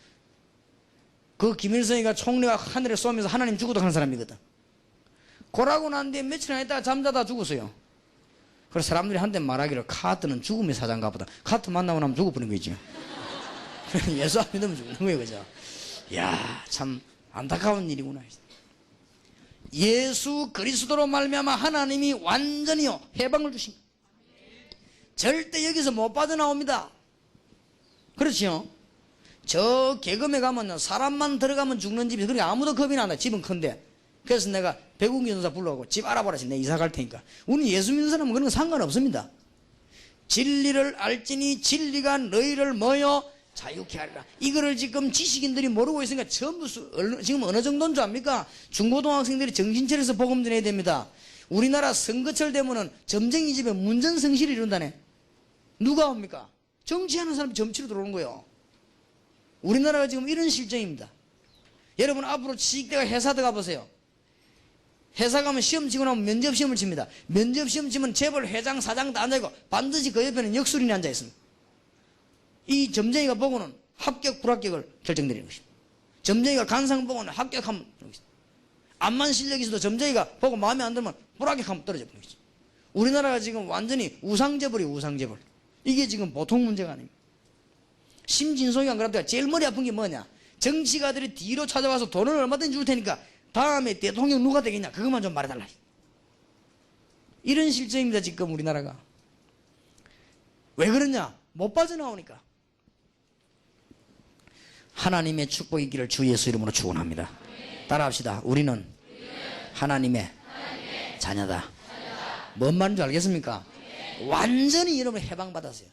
그 김일성이가 총리가 하늘에 쏘면서 하나님 죽어도 하는 사람이거든. 고라고 난 뒤에 며칠 안 있다가 잠자다 죽었어요. 그래서 사람들이 한때 말하기를 카터는 죽음의 사자인가 보다. 카터 만나고 나면 죽어버린 거지. 예수 안 믿으면 죽는 거예요, 그죠? 이야, 참 안타까운 일이구나. 예수 그리스도로 말미암아 하나님이 완전히요 해방을 주십니다. 절대 여기서 못 빠져나옵니다. 그렇지요? 저 개검에 가면요, 사람만 들어가면 죽는 집이, 그러니까 아무도 겁이 안 나. 집은 큰데. 그래서 내가 백운기 전사 불러가고 집 알아보라 했지. 내가 이사 갈 테니까. 우리 예수 믿는 사람은 그런 거 상관없습니다. 진리를 알지니 진리가 너희를 뭐요? 자유케 하리라. 이거를 지금 지식인들이 모르고 있으니까 전부 지금 어느 정도인 줄 압니까? 중고등학생들이 정신 차려서 복음 전해야 됩니다. 우리나라 선거철 되면은 점쟁이 집에 문전성시를 이룬다네. 누가 옵니까? 정치하는 사람이 정치로 들어오는 거예요. 우리나라가 지금 이런 실정입니다. 여러분 앞으로 취직대가 회사 들어가 보세요. 회사 가면 시험 치고 나면 면접 시험을 칩니다. 면접 시험 치면 재벌 회장 사장 다 앉아있고 반드시 그 옆에는 역술인이 앉아있습니다. 이 점쟁이가 보고는 합격 불합격을 결정드리는 것입니다. 점쟁이가 간상 보고는 합격하면 암만 실력이 있어도 점쟁이가 보고 마음에 안 들면 불합격하면 떨어져 버리는 것입니다. 우리나라가 지금 완전히 우상재벌이에요. 우상재벌. 이게 지금 보통 문제가 아닙니다. 심진송이 안 그랬다가 제일 머리 아픈 게 뭐냐? 정치가들이 뒤로 찾아와서 돈을 얼마든지 줄 테니까 다음에 대통령 누가 되겠냐? 그것만 좀 말해달라. 이런 실정입니다. 지금 우리나라가. 왜 그러냐? 못 빠져나오니까. 하나님의 축복이 있기를 주 예수 이름으로 축원합니다. 따라합시다. 우리는 하나님의 자녀다. 뭔 말인지 알겠습니까? 완전히 여러분 해방받았어요.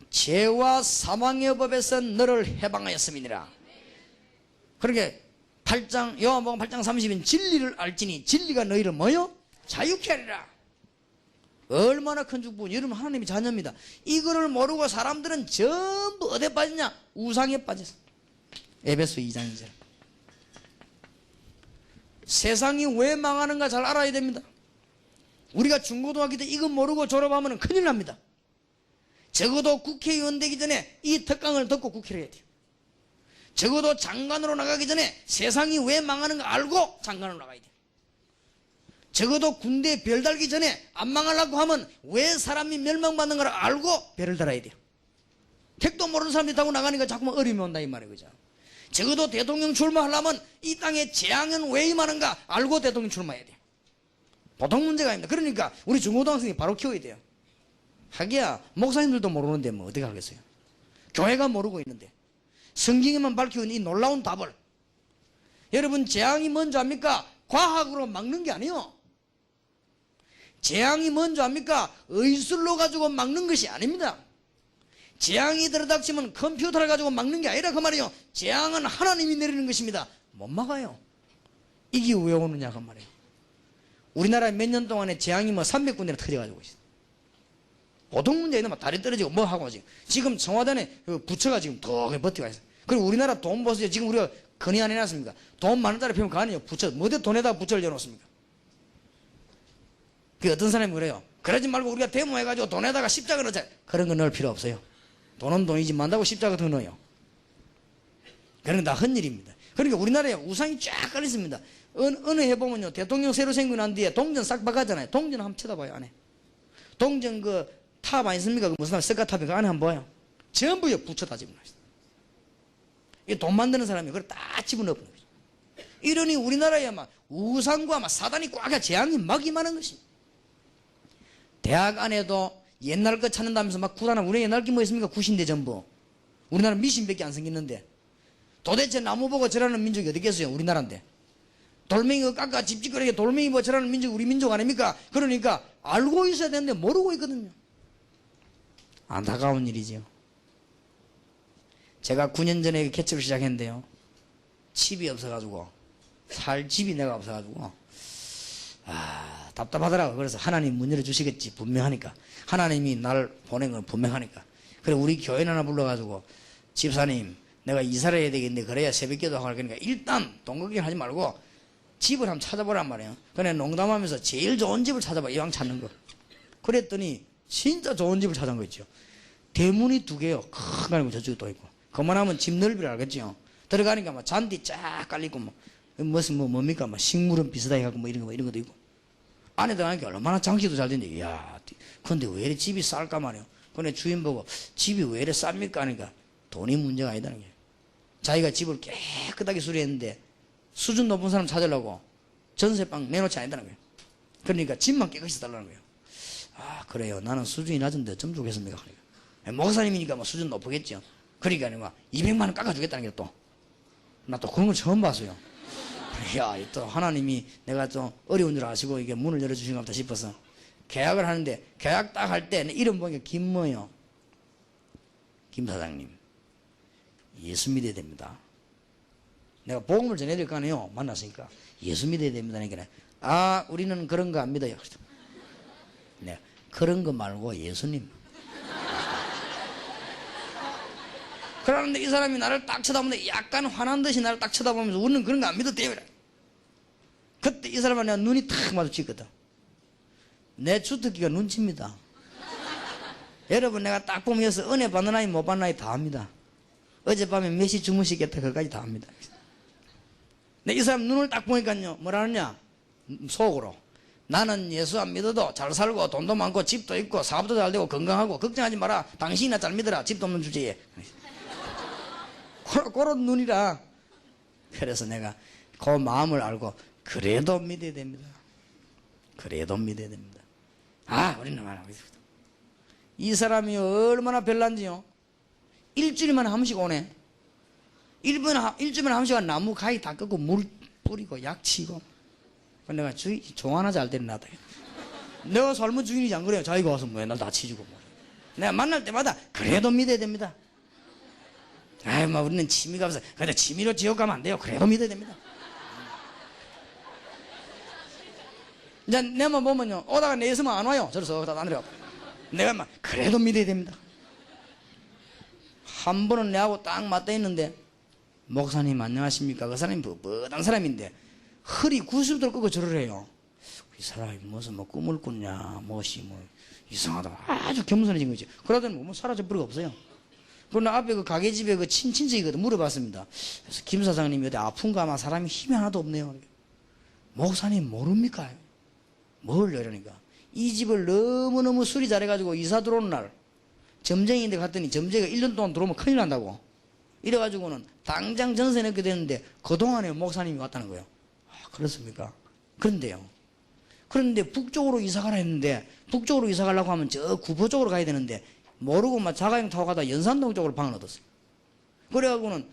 죄와 사망의 법에서 너를 해방하였음이니라. 그렇게 8장 요한복음 8장 30인 진리를 알지니 진리가 너희를 뭐요? 자유케 하리라. 얼마나 큰 축복. 여러분 하나님의 자녀입니다. 이거를 모르고 사람들은 전부 어디에 빠지냐? 우상에 빠졌어. 에베소 2장 2절. 세상이 왜 망하는가 잘 알아야 됩니다. 우리가 중고등학교 때 이거 모르고 졸업하면 큰일 납니다. 적어도 국회의원 되기 전에 이 특강을 듣고 국회를 해야 돼요. 적어도 장관으로 나가기 전에 세상이 왜 망하는가 알고 장관으로 나가야 돼요. 적어도 군대에 별 달기 전에 안 망하려고 하면 왜 사람이 멸망받는 걸 알고 별을 달아야 돼요. 택도 모르는 사람들이 타고 나가니까 자꾸만 어려움이 온다 이 말이에요. 그죠? 적어도 대통령 출마하려면 이 땅에 재앙은 왜 임하는가 알고 대통령 출마해야 돼요. 보통 문제가 아닙니다. 그러니까 우리 중고등학생이 바로 키워야 돼요. 하기야 목사님들도 모르는데 뭐 어떻게 하겠어요. 교회가 모르고 있는데 성경에만 밝히고 있는 이 놀라운 답을. 여러분 재앙이 뭔지 압니까? 과학으로 막는 게 아니에요. 재앙이 뭔지 압니까? 의술로 가지고 막는 것이 아닙니다. 재앙이 들어닥치면 컴퓨터를 가지고 막는 게 아니라 그 말이에요. 재앙은 하나님이 내리는 것입니다. 못 막아요. 이게 왜 오느냐 그 말이에요. 우리나라에 몇 년 동안에 재앙이 뭐 300군데나 터져가지고 있어요. 보통 문제는 막 다리 떨어지고 뭐 하고 지금 청와대에 부처가 지금 더 버티고 있어요. 그리고 우리나라 돈 보세요. 지금 우리가 건의 안 해놨습니까? 돈 많은 자리 피우면 가니요. 부처 뭐대 돈에다 부처를 열어놓습니까? 그 어떤 사람이 그래요. 그러지 말고 우리가 데모해가지고 돈에다가 십자가 넣자. 그런 거 넣을 필요 없어요. 돈은 돈이지 만다고 십자가 더 넣어요. 그런 건 다 헛일입니다. 그러니까 우리나라에 우상이 쫙 깔렸습니다. 어느 해보면요. 대통령 새로 생기고 난 뒤에 동전 싹 바가잖아요. 동전 한번 쳐다봐요. 안에. 동전 그 탑 아니습니까? 그 무슨 석가탑이 그 안에 한번 봐요. 전부요. 부처 다 집어넣어요. 이 돈 만드는 사람이 그걸 다 집어넣는 거죠. 이러니 우리나라에 막 우상과 막 사단이 꽉 재앙이 막 임하는 것입니다. 대학 안에도 옛날 거 찾는다면서 막 구단하고 우리 옛날 게 뭐 있습니까? 구신대 전부. 우리나라 미신밖에 안 생겼는데 도대체 나무 보고 절하는 민족이 어디 있겠어요? 우리나라인데. 돌멩이 깎아 집집거리게 돌멩이 보고 절하는 민족이 우리 민족 아닙니까? 그러니까 알고 있어야 되는데 모르고 있거든요. 안타까운 일이죠. 제가 9년 전에 개척을 시작했는데요. 집이 없어가지고 살 집이 내가 없어가지고 답답하더라고. 그래서 하나님 문 열어주시겠지 분명하니까. 하나님이 날 보낸 건 분명하니까. 그래 우리 교회 하나 불러가지고 집사님 내가 이사를 해야 되겠는데 그래야 새벽기도 하고 그러니까 일단 돈 걱정 하지 말고 집을 한번 찾아보란 말이에요. 그래 농담하면서 제일 좋은 집을 찾아봐. 이왕 찾는 거. 그랬더니 진짜 좋은 집을 찾은 거 있죠. 대문이 2개요. 큰 거 아니고 저쪽에 또 있고. 그만하면 집 넓이를 알겠죠. 들어가니까 막 잔디 쫙 깔리고 무슨 뭡니까 막 식물은 비슷하게 하고 뭐 이런 것도 있고. 안에 들어가니까 얼마나 장치도 잘 됐는데 이야 근데 왜 이래 집이 쌀까 말이에요. 근데 주인 보고 집이 왜 이래 쌉니까 하니까 돈이 문제가 아니다는 거예요. 자기가 집을 깨끗하게 수리했는데 수준 높은 사람 찾으려고 전세방 내놓지 않는다는 거예요. 그러니까 집만 깨끗이 달라는 거예요. 그래요. 나는 수준이 낮은데 어쩜 좋겠습니까? 그러니까. 목사님이니까 뭐 수준 높겠죠. 그러니까 막 200만 원 깎아주겠다는 게 또. 나 또 그런 걸 처음 봤어요. 야, 또 하나님이 내가 좀 어려운 줄 아시고 이게 문을 열어주신 것 같다 싶어서 계약을 하는데 계약 딱 할 때 내 이름 보니까 김뭐요. 김 사장님. 예수 믿어야 됩니다. 내가 복음을 전해야 될 거 아니에요. 만났으니까. 예수 믿어야 됩니다. 그러니까 우리는 그런 거 안 믿어요. 네, 그런 거 말고 예수님. 그러는데 이 사람이 나를 딱 쳐다보는데 약간 화난 듯이 나를 딱 쳐다보면서 우리는 그런 거 안 믿어도 돼요. 그때 이 사람은 내가 눈이 탁 마주치거든. 내 주특기가 눈치입니다. 여러분 내가 딱 보면서 은혜 받는 아이 못 받는 아이 다 압니다. 어젯밤에 몇 시 주무시겠다 그까지 다 압니다. 근데 이 사람 눈을 딱 보니까요 뭐라 하느냐 속으로 나는 예수 안 믿어도 잘 살고 돈도 많고 집도 있고 사업도 잘 되고 건강하고 걱정하지 마라. 당신이나 잘 믿어라. 집도 없는 주제에. 그런 눈이라. 그래서 내가 그 마음을 알고 그래도 믿어야 됩니다. 그래도 믿어야 됩니다. 우리는 말하고 있습니다. 이 사람이 얼마나 별난지요. 일주일만 한 번씩 오네. 일주일에 한 시간 나무 가위 다 꺾고 물 뿌리고 약 치고. 내가 종 하나 잘 데려놨다. 내가 삶은 주인이지 안 그래요? 자기가 와서 뭐 맨날 다 치주고 뭐. 내가 만날 때마다 그래도 믿어야 됩니다. 아이 뭐 우리는 취미가 없어. 그래도 취미로 지옥 가면 안 돼요. 그래도 믿어야 됩니다. 이제 내만 보면요, 오다가 내 있으면 안 와요. 저래서 다 내려. 내가 막 그래도 믿어야 됩니다. 한 번은 내하고 딱 맞닿아 있는데, 목사님 안녕하십니까? 그 사람이 뻣뻣한 사람인데 허리 90도를 꺾고 절을 해요. 이 사람이 무슨 뭐 꿈을 꿨냐, 무엇이 뭐 이상하다, 아주 겸손해진 거지. 그러더니 뭐 사라져 버리고 없어요. 그러나 앞에 그 가게집에 그 친친척이거든. 물어봤습니다. 그래서 김 사장님이 어디 아픈가, 아마 사람이 힘이 하나도 없네요. 목사님 모릅니까? 뭘요? 이러니까 이 집을 너무너무 수리 잘해가지고 이사 들어오는 날 점쟁이인데 갔더니 점쟁이가 1년 동안 들어오면 큰일 난다고 이래가지고는 당장 전세 넣게 되는데 그동안에 목사님이 왔다는 거예요. 아, 그렇습니까? 그런데요, 그런데 북쪽으로 이사 가라 했는데, 북쪽으로 이사 가려고 하면 저 구포 쪽으로 가야 되는데 모르고 막 자가용 타고 가다 연산동 쪽으로 방을 얻었어요. 그래가지고는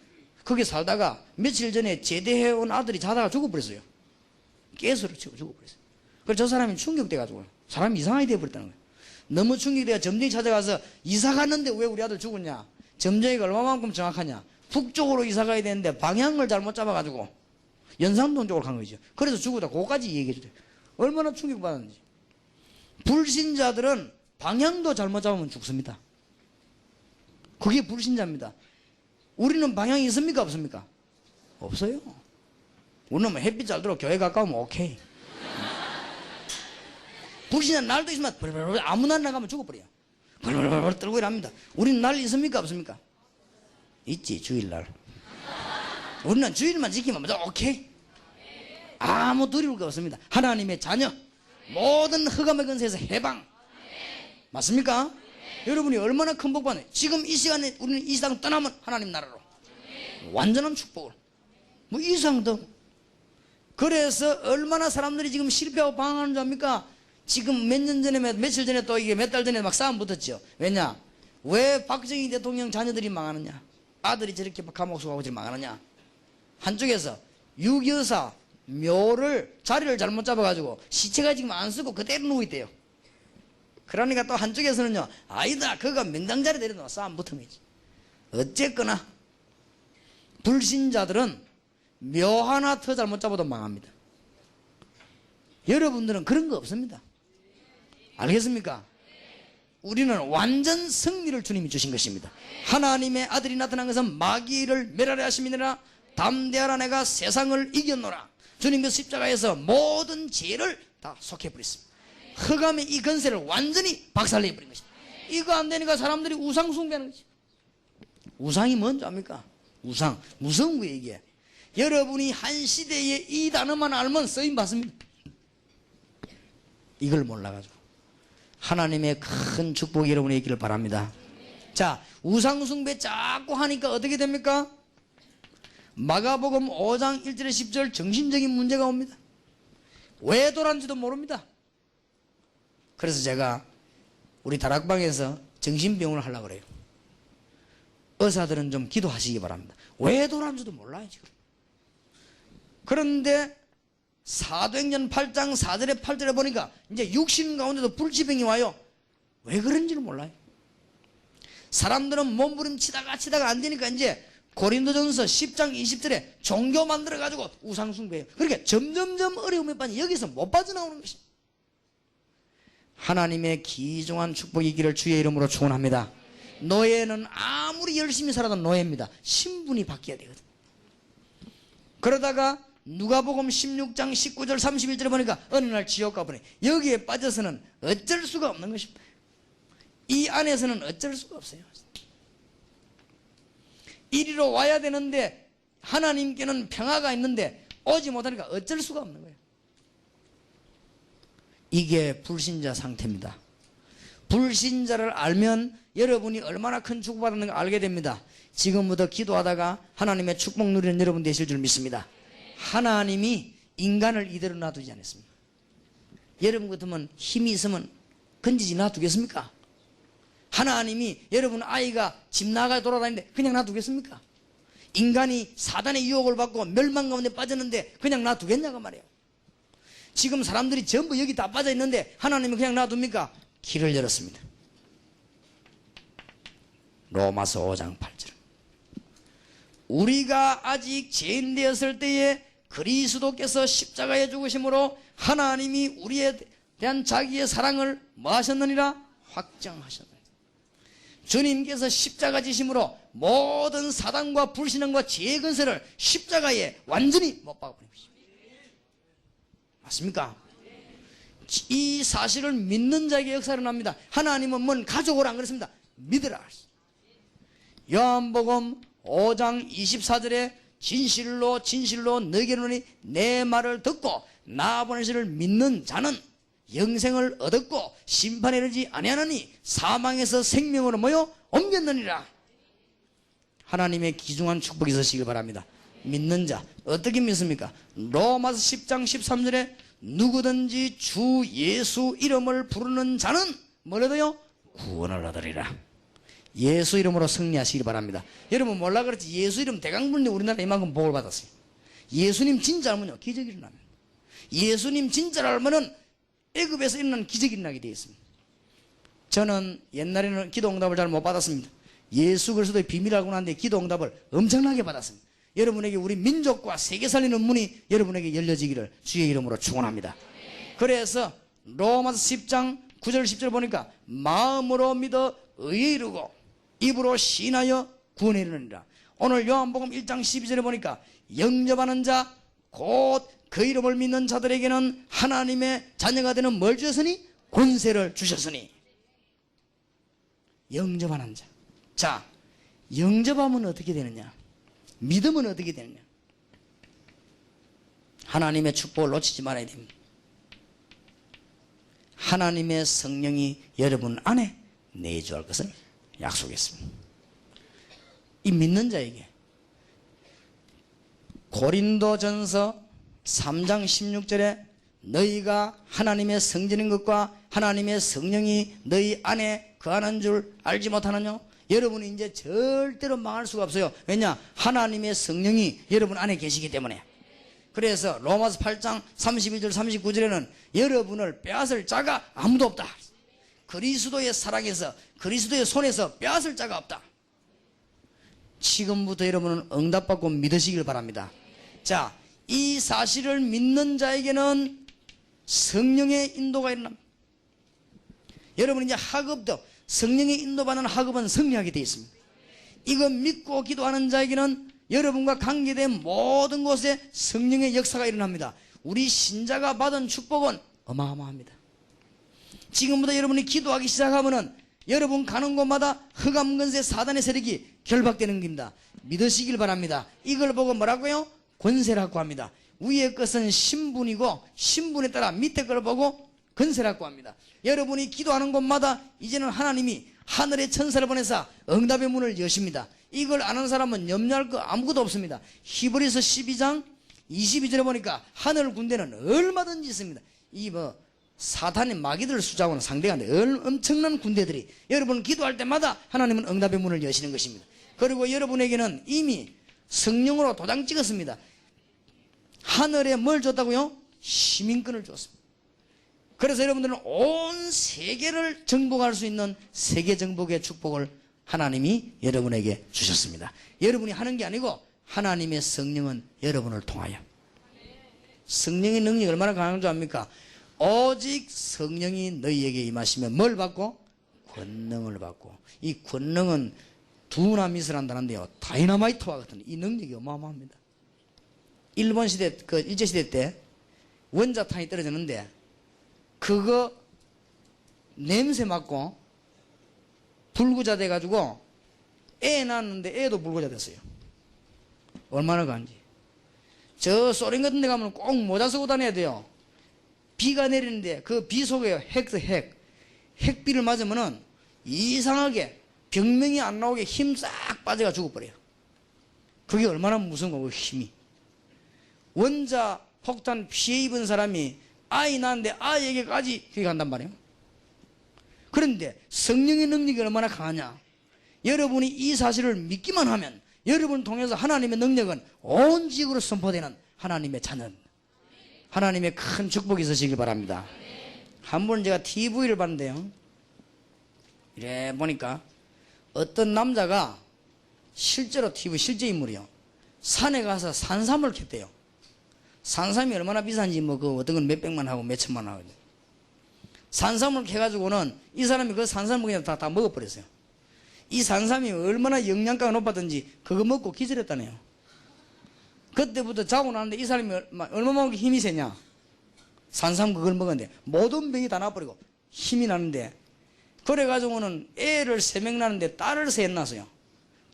거기 살다가 며칠 전에 제대해온 아들이 자다가 죽어버렸어요. 가스를 치고 죽어버렸어요. 그래서 저 사람이 충격돼가지고 사람이 이상하게 돼버렸다는 거예요. 너무 충격돼가 점쟁이 찾아가서 이사 갔는데 왜 우리 아들 죽었냐, 점쟁이가 얼마만큼 정확하냐, 북쪽으로 이사 가야 되는데 방향을 잘못 잡아가지고 연산동 쪽으로 간 거죠. 그래서 죽었다. 그거까지 얘기해 주세요. 얼마나 충격받았는지. 불신자들은 방향도 잘못 잡으면 죽습니다. 그게 불신자입니다. 우리는 방향이 있습니까? 없습니까? 없어요. 우리는 뭐 햇빛 잘 들어 교회 가까우면 오케이. 불신자 날도 있으면 아무 날 나가면 죽어버려요. 벌벌벌 떨고 일합니다. 우리는 날 있습니까? 없습니까? 있지, 주일날. 우리는 주일만 지키면 오케이. 아무 두려울 게 없습니다. 하나님의 자녀, 모든 흑암의 근세에서 해방. 맞습니까? 여러분이 얼마나 큰 복 받네. 지금 이 시간에 우리는 이 세상 떠나면 하나님 나라로 완전한 축복을, 뭐 이상 더. 그래서 얼마나 사람들이 지금 실패하고 방황하는 줄 압니까? 지금 몇 년 전에, 며칠 전에 또 이게 몇 달 전에 막 싸움 붙었죠. 왜냐? 왜 박정희 대통령 자녀들이 망하느냐? 아들이 저렇게 막 감옥 속하고 지금 망하느냐? 한쪽에서 유교사 묘를 자리를 잘못 잡아가지고 시체가 지금 안 쓰고 그대로 누워 있대요. 그러니까 또 한쪽에서는요, 아니다, 그가 명당자리 내려놓아 싸움 붙은 거지. 어쨌거나 불신자들은 묘 하나 더 잘못 잡아도 망합니다. 여러분들은 그런 거 없습니다. 알겠습니까? 우리는 완전 승리를 주님이 주신 것입니다. 하나님의 아들이 나타난 것은 마귀를 멸하려 하심이니라. 담대하라, 내가 세상을 이겼노라. 주님의 십자가에서 모든 죄를 다 속해버렸습니다. 흑암의 이 건세를 완전히 박살내버린 것입니다. 이거 안 되니까 사람들이 우상 숭배하는 거지. 우상이 뭔지 압니까? 우상, 무서운 거예요 이게. 여러분이 한 시대에 이 단어만 알면 쓰임 받습니다. 이걸 몰라가지고 하나님의 큰 축복이 여러분에게 있기를 바랍니다. 자, 우상 숭배 자꾸 하니까 어떻게 됩니까? 마가복음 5장 1절에 10절 정신적인 문제가 옵니다. 왜 돌았는지도 모릅니다. 그래서 제가 우리 다락방에서 정신병원을 하려고 그래요. 의사들은 좀 기도하시기 바랍니다. 왜 돌았는지도 몰라요 지금. 그런데 사도행전 8장 4절에 8절에 보니까 이제 육신 가운데도 불치병이 와요. 왜 그런지를 몰라요. 사람들은 몸부림치다가 안 되니까 이제 고린도전서 10장 20절에 종교 만들어가지고 우상숭배해요. 그러니까 점점점 어려움에 빠져 여기서 못 빠져나오는 것입니다. 하나님의 귀중한 축복이 있기를 주의 이름으로 축원합니다. 노예는 아무리 열심히 살아도 노예입니다. 신분이 바뀌어야 되거든. 그러다가 누가복음 16장 19절 31절에 보니까 어느 날 지옥 가보니 여기에 빠져서는 어쩔 수가 없는 것입니다. 이 안에서는 어쩔 수가 없어요. 이리로 와야 되는데 하나님께는 평화가 있는데 오지 못하니까 어쩔 수가 없는 거예요. 이게 불신자 상태입니다. 불신자를 알면 여러분이 얼마나 큰 축복받는 걸 알게 됩니다. 지금부터 기도하다가 하나님의 축복 누리는 여러분 되실 줄 믿습니다. 하나님이 인간을 이대로 놔두지 않았습니다. 여러분 같으면 힘이 있으면 건지지 놔두겠습니까? 하나님이 여러분 아이가 집 나가 돌아다니는데 그냥 놔두겠습니까? 인간이 사단의 유혹을 받고 멸망 가운데 빠졌는데 그냥 놔두겠냐고 말이에요. 지금 사람들이 전부 여기 다 빠져 있는데 하나님은 그냥 놔둡니까? 길을 열었습니다. 로마서 5장 8절. 우리가 아직 죄인 되었을 때에 그리스도께서 십자가에 죽으심으로 하나님이 우리에 대한 자기의 사랑을 뭐 하셨느니라? 확정하셨느니라. 주님께서 십자가 지심으로 모든 사단과 불신앙과 죄의 근세를 십자가에 완전히 못 박아버린 것입니다. 맞습니까? 이 사실을 믿는 자에게 역사를 합니다. 하나님은 뭔 가족을 안 그랬습니다. 믿으라. 요한복음 5장 24절에 진실로 진실로 너희에게 이르노니 내 말을 듣고 나 보낸 이를 믿는 자는 영생을 얻었고 심판에 이르지 아니하나니 사망에서 생명으로 모여 옮겼느니라. 하나님의 귀중한 축복이 있으시길 바랍니다. 믿는 자 어떻게 믿습니까? 로마서 10장 13절에 누구든지 주 예수 이름을 부르는 자는 뭘 얻어요? 구원을 얻으리라. 예수 이름으로 승리하시길 바랍니다. 여러분 몰라 그렇지 예수 이름 대강 부르는데 우리나라 이만큼 복을 받았어요. 예수님 진짜 알면요 기적이 일어납니다. 예수님 진짜를 알면은 애굽에서 일어난 기적이 일어나게 되어 있습니다. 저는 옛날에는 기도 응답을 잘 못 받았습니다. 예수 그리스도의 비밀을 알고 난 뒤에 기도 응답을 엄청나게 받았습니다. 여러분에게 우리 민족과 세계 살리는 문이 여러분에게 열려지기를 주의 이름으로 축원합니다. 그래서 로마서 10장 9절 10절 보니까 마음으로 믿어 의에 이르고 입으로 신하여 구원에 이르느니라. 오늘 요한복음 1장 12절에 보니까 영접하는 자 곧 그 이름을 믿는 자들에게는 하나님의 자녀가 되는 뭘 주셨으니? 권세를 주셨으니. 영접하는 자. 자, 영접하면 어떻게 되느냐? 믿으면 어떻게 되느냐? 하나님의 축복을 놓치지 말아야 됩니다. 하나님의 성령이 여러분 안에 내주할 것을 약속했습니다. 이 믿는 자에게 고린도전서 3장 16절에 너희가 하나님의 성전인 것과 하나님의 성령이 너희 안에 거하는 줄 알지 못하느냐? 여러분이 이제 절대로 망할 수가 없어요. 왜냐? 하나님의 성령이 여러분 안에 계시기 때문에. 그래서 로마서 8장 31절 39절에는 여러분을 빼앗을 자가 아무도 없다. 그리스도의 사랑에서 그리스도의 손에서 빼앗을 자가 없다. 지금부터 여러분은 응답받고 믿으시길 바랍니다. 자, 이 사실을 믿는 자에게는 성령의 인도가 일어납니다. 여러분 이제 학업도 성령의 인도받는 학업은 승리하게 되어 있습니다. 이거 믿고 기도하는 자에게는 여러분과 관계된 모든 곳에 성령의 역사가 일어납니다. 우리 신자가 받은 축복은 어마어마합니다. 지금부터 여러분이 기도하기 시작하면은 여러분 가는 곳마다 흑암근세 사단의 세력이 결박되는 겁니다. 믿으시길 바랍니다. 이걸 보고 뭐라고요? 권세라고 합니다. 위의 것은 신분이고 신분에 따라 밑에 걸 보고 권세라고 합니다. 여러분이 기도하는 곳마다 이제는 하나님이 하늘의 천사를 보내사 응답의 문을 여십니다. 이걸 아는 사람은 염려할 거 아무것도 없습니다. 히브리서 12장 22절에 보니까 하늘 군대는 얼마든지 있습니다. 이 사탄의 마귀들 숫자하고는 상대가 안 돼요. 엄청난 군대들이 여러분 기도할 때마다 하나님은 응답의 문을 여시는 것입니다. 그리고 여러분에게는 이미 성령으로 도장 찍었습니다. 하늘에 뭘 줬다고요? 시민권을 줬습니다. 그래서 여러분들은 온 세계를 정복할 수 있는 세계 정복의 축복을 하나님이 여러분에게 주셨습니다. 여러분이 하는 게 아니고 하나님의 성령은 여러분을 통하여. 성령의 능력이 얼마나 강한 줄 압니까? 오직 성령이 너희에게 임하시면 뭘 받고? 권능을 받고. 이 권능은 두나밋을 한다는데요, 다이너마이트와 같은 이 능력이 어마어마합니다. 일본 시대, 일제시대 때 원자탄이 떨어졌는데 그거 냄새 맡고 불구자 돼가지고 애 낳았는데 애도 불구자 됐어요. 얼마나 간지. 저 소련 같은 데 가면 꼭 모자 쓰고 다녀야 돼요. 비가 내리는데 그 비 속에 핵비를 맞으면은 이상하게 병명이 안 나오게 힘 싹 빠져가 죽어버려요. 그게 얼마나 무서운 거고 힘이. 원자 폭탄 피해 입은 사람이 아이 낳았는데 아이에게까지 그게 간단 말이에요. 그런데 성령의 능력이 얼마나 강하냐. 여러분이 이 사실을 믿기만 하면 여러분을 통해서 하나님의 능력은 온 지역으로 선포되는 하나님의 자녀, 하나님의 큰 축복이 있으시길 바랍니다. 한 번 제가 TV를 봤는데요, 이래 보니까 어떤 남자가 실제로 TV 실제 인물이요, 산에 가서 산삼을 캤대요. 산삼이 얼마나 비싼지 뭐 그 어떤 건 몇백만 하고 몇천만 하거든요. 산삼을 캐가지고는 이 사람이 그 산삼을 그냥 다 먹어버렸어요. 이 산삼이 얼마나 영양가가 높았던지 그거 먹고 기절했다네요. 그때부터 자고 나는데 이 사람이 얼마만큼 힘이 세냐, 산삼 그걸 먹었는데 모든 병이 다 나버리고 힘이 나는데, 그래가지고는 애를 3명 낳는데 딸을 3 낳았어요.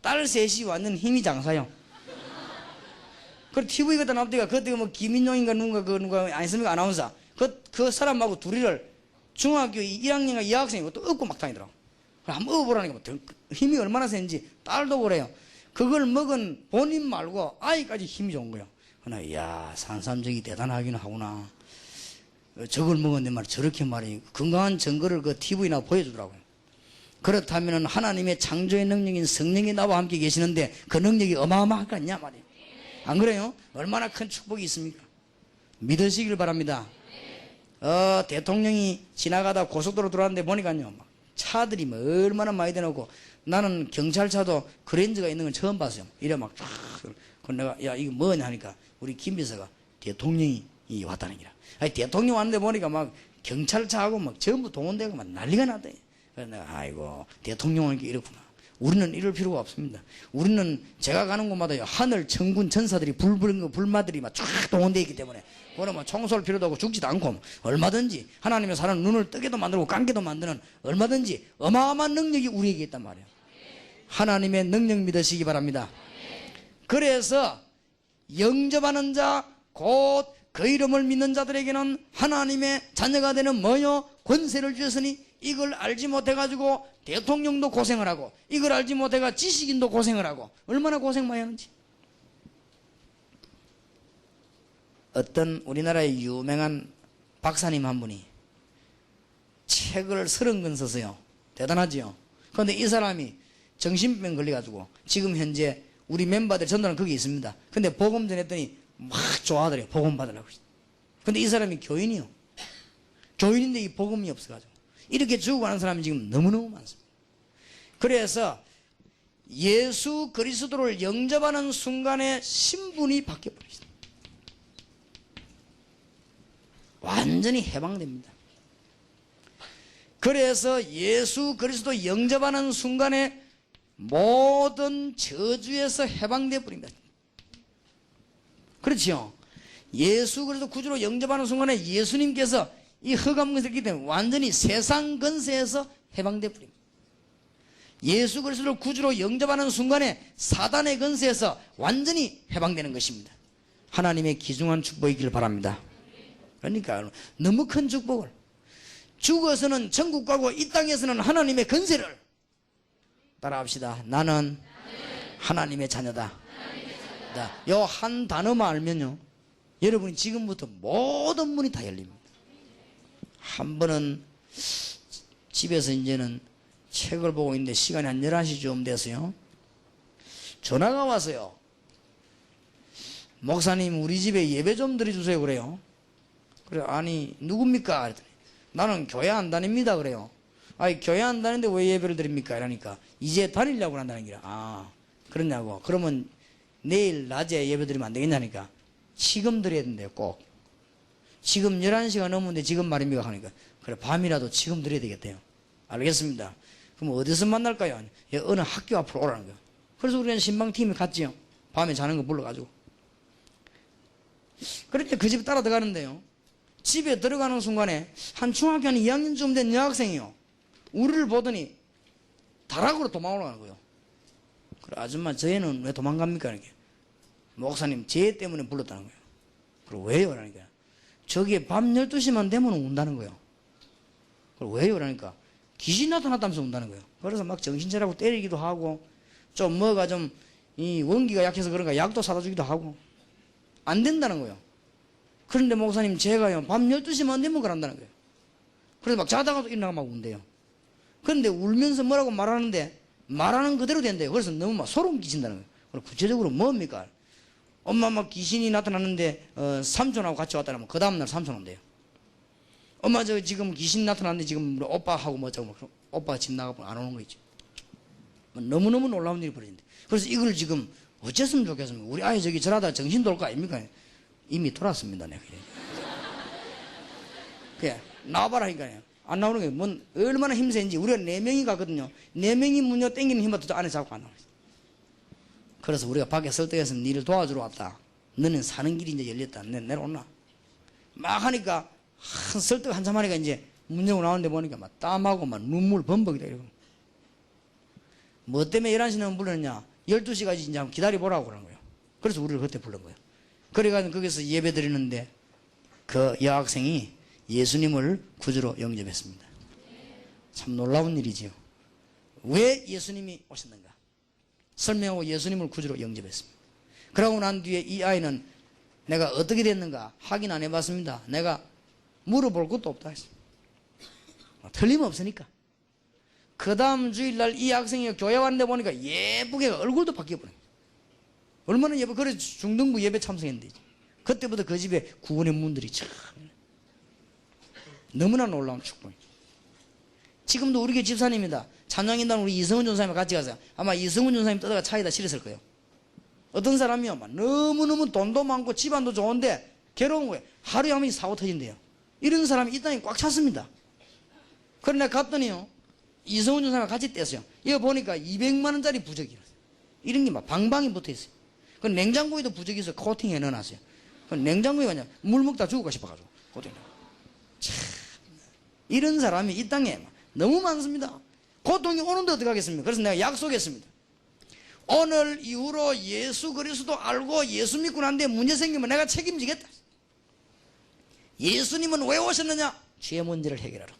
딸 셋이 완전 힘이 장사요. 그 TV 갖다 놔두니까 그때 뭐 김인용인가 누가 아니습니까, 아나운서. 그 사람하고 둘이를 중학교 1학년인가 2학생이 또 업고 막 다니더라고. 한번 업어보라니까 뭐 힘이 얼마나 센지. 딸도 그래요. 그걸 먹은 본인 말고 아이까지 힘이 좋은 거예요. 그러나 이야, 산삼적이 대단하긴 하구나. 저걸 먹었는데 말이야, 저렇게 말이야 건강한 증거를 그 TV나 보여주더라고요. 그렇다면 하나님의 창조의 능력인 성령이 나와 함께 계시는데 그 능력이 어마어마할 거 아니냐 말이에요. 안 그래요? 얼마나 큰 축복이 있습니까? 믿으시길 바랍니다. 대통령이 지나가다 고속도로 들어왔는데 보니까요, 막 차들이 뭐 얼마나 많이 대놓고, 나는 경찰차도 그랜저가 있는 건 처음 봤어요. 이래 막 쫙. 그럼 내가 야 이거 뭐냐 하니까 우리 김 비서가 대통령이 왔다는 기라. 아니 대통령 왔는데 보니까 막 경찰차하고 막 전부 동원되고 막 난리가 났대. 그래서 내가 아이고 대통령은 이렇구나. 우리는 이럴 필요가 없습니다. 우리는 제가 가는 곳마다 하늘 천군 천사들이 불마들이 막 쫙 동원되어 있기 때문에 그러면 총 쏠 필요도 없고 죽지도 않고 얼마든지 하나님의 사람 눈을 뜨게도 만들고 감게도 만드는 얼마든지 어마어마한 능력이 우리에게 있단 말이에요. 하나님의 능력 믿으시기 바랍니다. 그래서 영접하는 자 곧 그 이름을 믿는 자들에게는 하나님의 자녀가 되는 뭐요? 권세를 주셨으니 이걸 알지 못해가지고 대통령도 고생을 하고 이걸 알지 못해가 지식인도 고생을 하고 얼마나 고생 많이 하는지. 어떤 우리나라의 유명한 박사님 한 분이 책을 30권 썼어요. 대단하지요. 그런데 이 사람이 정신병 걸려가지고 지금 현재 우리 멤버들 전도는 거기 있습니다. 근데 복음 전했더니 막 좋아하더래요. 복음 받으려고. 근데 이 사람이 교인이요. 교인인데 이 복음이 없어가지고 이렇게 죽어가는 사람이 지금 너무너무 많습니다. 그래서 예수 그리스도를 영접하는 순간에 신분이 바뀌어버립니다. 완전히 해방됩니다. 그래서 예수 그리스도 영접하는 순간에 모든 저주에서 해방되어 버립니다. 그렇죠? 예수 그리스도 구주로 영접하는 순간에 예수님께서 이 흑암 근세이기 때문에 완전히 세상 근세에서 해방되어 버립니다. 예수 그리스도를 구주로 영접하는 순간에 사단의 근세에서 완전히 해방되는 것입니다. 하나님의 귀중한 축복이길 바랍니다. 그러니까 너무 큰 축복을, 죽어서는 천국 가고 이 땅에서는 하나님의 근세를 따라합시다. 나는 하나님의 자녀다. 요 한 단어만 알면요, 여러분이 지금부터 모든 문이 다 열립니다. 한 번은 집에서 이제는 책을 보고 있는데 시간이 한 11시쯤 됐어요. 전화가 왔어요. 목사님 우리 집에 예배 좀 드려주세요 그래요. 그래, 아니 누굽니까? 그랬더니 나는 교회 안 다닙니다 그래요. 아니 교회 안 다니는데 왜 예배를 드립니까? 이러니까 이제 다니려고 한다는 거야. 아 그러냐고. 그러면 내일 낮에 예배 드리면 안 되겠냐니까. 지금 드려야 된대요. 꼭 지금 11시가 넘었는데 지금 말입니까? 하니까 그래 밤이라도 지금 드려야 되겠대요. 알겠습니다. 그럼 어디서 만날까요? 어느 학교 앞으로 오라는 거예요. 그래서 우리는 신방팀이 갔지요. 밤에 자는 거 불러가지고. 그렇게 그 집 따라 들어가는데요, 집에 들어가는 순간에 한 중학교 한 2학년쯤 된 여학생이요, 우리를 보더니 다락으로 도망오라는 거예요. 그래, 아줌마 저애는 왜 도망갑니까? 이렇게. 목사님 쟤 때문에 불렀다는 거예요. 그래 왜요? 그러니까 저기에 밤 12시만 되면 운다는 거예요. 그래 왜요? 그러니까 귀신 나타났다면서 운다는 거예요. 그래서 막 정신차리고 때리기도 하고 좀 뭐가 좀 이 원기가 약해서 그런가 약도 사다 주기도 하고 안 된다는 거예요. 그런데 목사님 제가요 밤 12시만 되면 그런다는 거예요. 그래서 막 자다가도 일어나가 막 운대요. 그런데 울면서 뭐라고 말하는데 말하는 그대로 된대요. 그래서 너무 막 소름 끼친다는 거예요. 그럼 구체적으로 뭡니까? 엄마 막 귀신이 나타났는데 삼촌하고 같이 왔다면 그 다음날 삼촌 온대요. 엄마 저 지금 귀신 나타났는데 지금 우리 오빠하고 뭐 저거 오빠가 집 나가면 안 오는 거 있지. 너무너무 놀라운 일이 벌어진대. 그래서 이걸 지금 어쨌으면 좋겠습니까? 우리 아이 저기 저러다 정신 돌 거 아닙니까? 이미 돌았습니다. 내가. 그래 나와봐라니까요. 안 나오는 게 뭔 얼마나 힘센지. 우리가 4명이 가거든요. 4명이 문여 땡기는 힘만 더 안에 잡고 안 나와요. 그래서 우리가 밖에 설득해서 니를 도와주러 왔다. 너는 사는 길이 이제 열렸다. 내려오나. 막 하니까 설득 한참 하니까 이제 문 열고 나오는데 보니까 막 땀하고 막 눈물 범벅이다 이러고. 뭐 때문에 11시는 불렀냐? 12시까지 이제 한번 기다려보라고 그러는 거예요. 그래서 우리를 그때 부른 거예요. 그래가지고 거기서 예배 드리는데 그 여학생이 예수님을 구주로 영접했습니다. 참 놀라운 일이지요. 왜 예수님이 오셨는가? 설명하고 예수님을 구주로 영접했습니다. 그러고 난 뒤에 이 아이는 내가 어떻게 됐는가 확인 안 해봤습니다. 내가 물어볼 것도 없다 했습니다. 틀림없으니까. 그 다음 주일날 이 학생이 교회 왔는데 보니까 예쁘게 얼굴도 바뀌어버려요. 얼마나 예뻐. 그래서 중등부 예배 참석했는데 그때부터 그 집에 구원의 문들이 참 너무나 놀라운 축복이에요. 지금도 우리 교회 집사님이다. 찬양인단 우리 이성훈 전사님과 같이 가서 아마 이성훈 전사님 떠다가 차에다 실었을 거예요. 어떤 사람이요 막 너무너무 돈도 많고 집안도 좋은데 괴로운 거예요. 하루에 한 번씩 사고 터진대요. 이런 사람이 이 땅에 꽉 찼습니다. 그런데 갔더니요 이성훈 전사님과 같이 뗐어요. 이거 보니까 200만 원짜리 부적이에요. 이런 게 막 방방이 붙어 있어요. 그 냉장고에도 부적이 있어서 코팅해 넣어놨어요. 그 냉장고에 그냥 물 먹다 죽을까 싶어가지고 코팅해. 참 이런 사람이 이 땅에 너무 많습니다. 고통이 오는데 어떡하겠습니까? 그래서 내가 약속했습니다. 오늘 이후로 예수 그리스도 알고 예수 믿고 난 뒤에 문제 생기면 내가 책임지겠다. 예수님은 왜 오셨느냐? 죄 문제를 해결하라.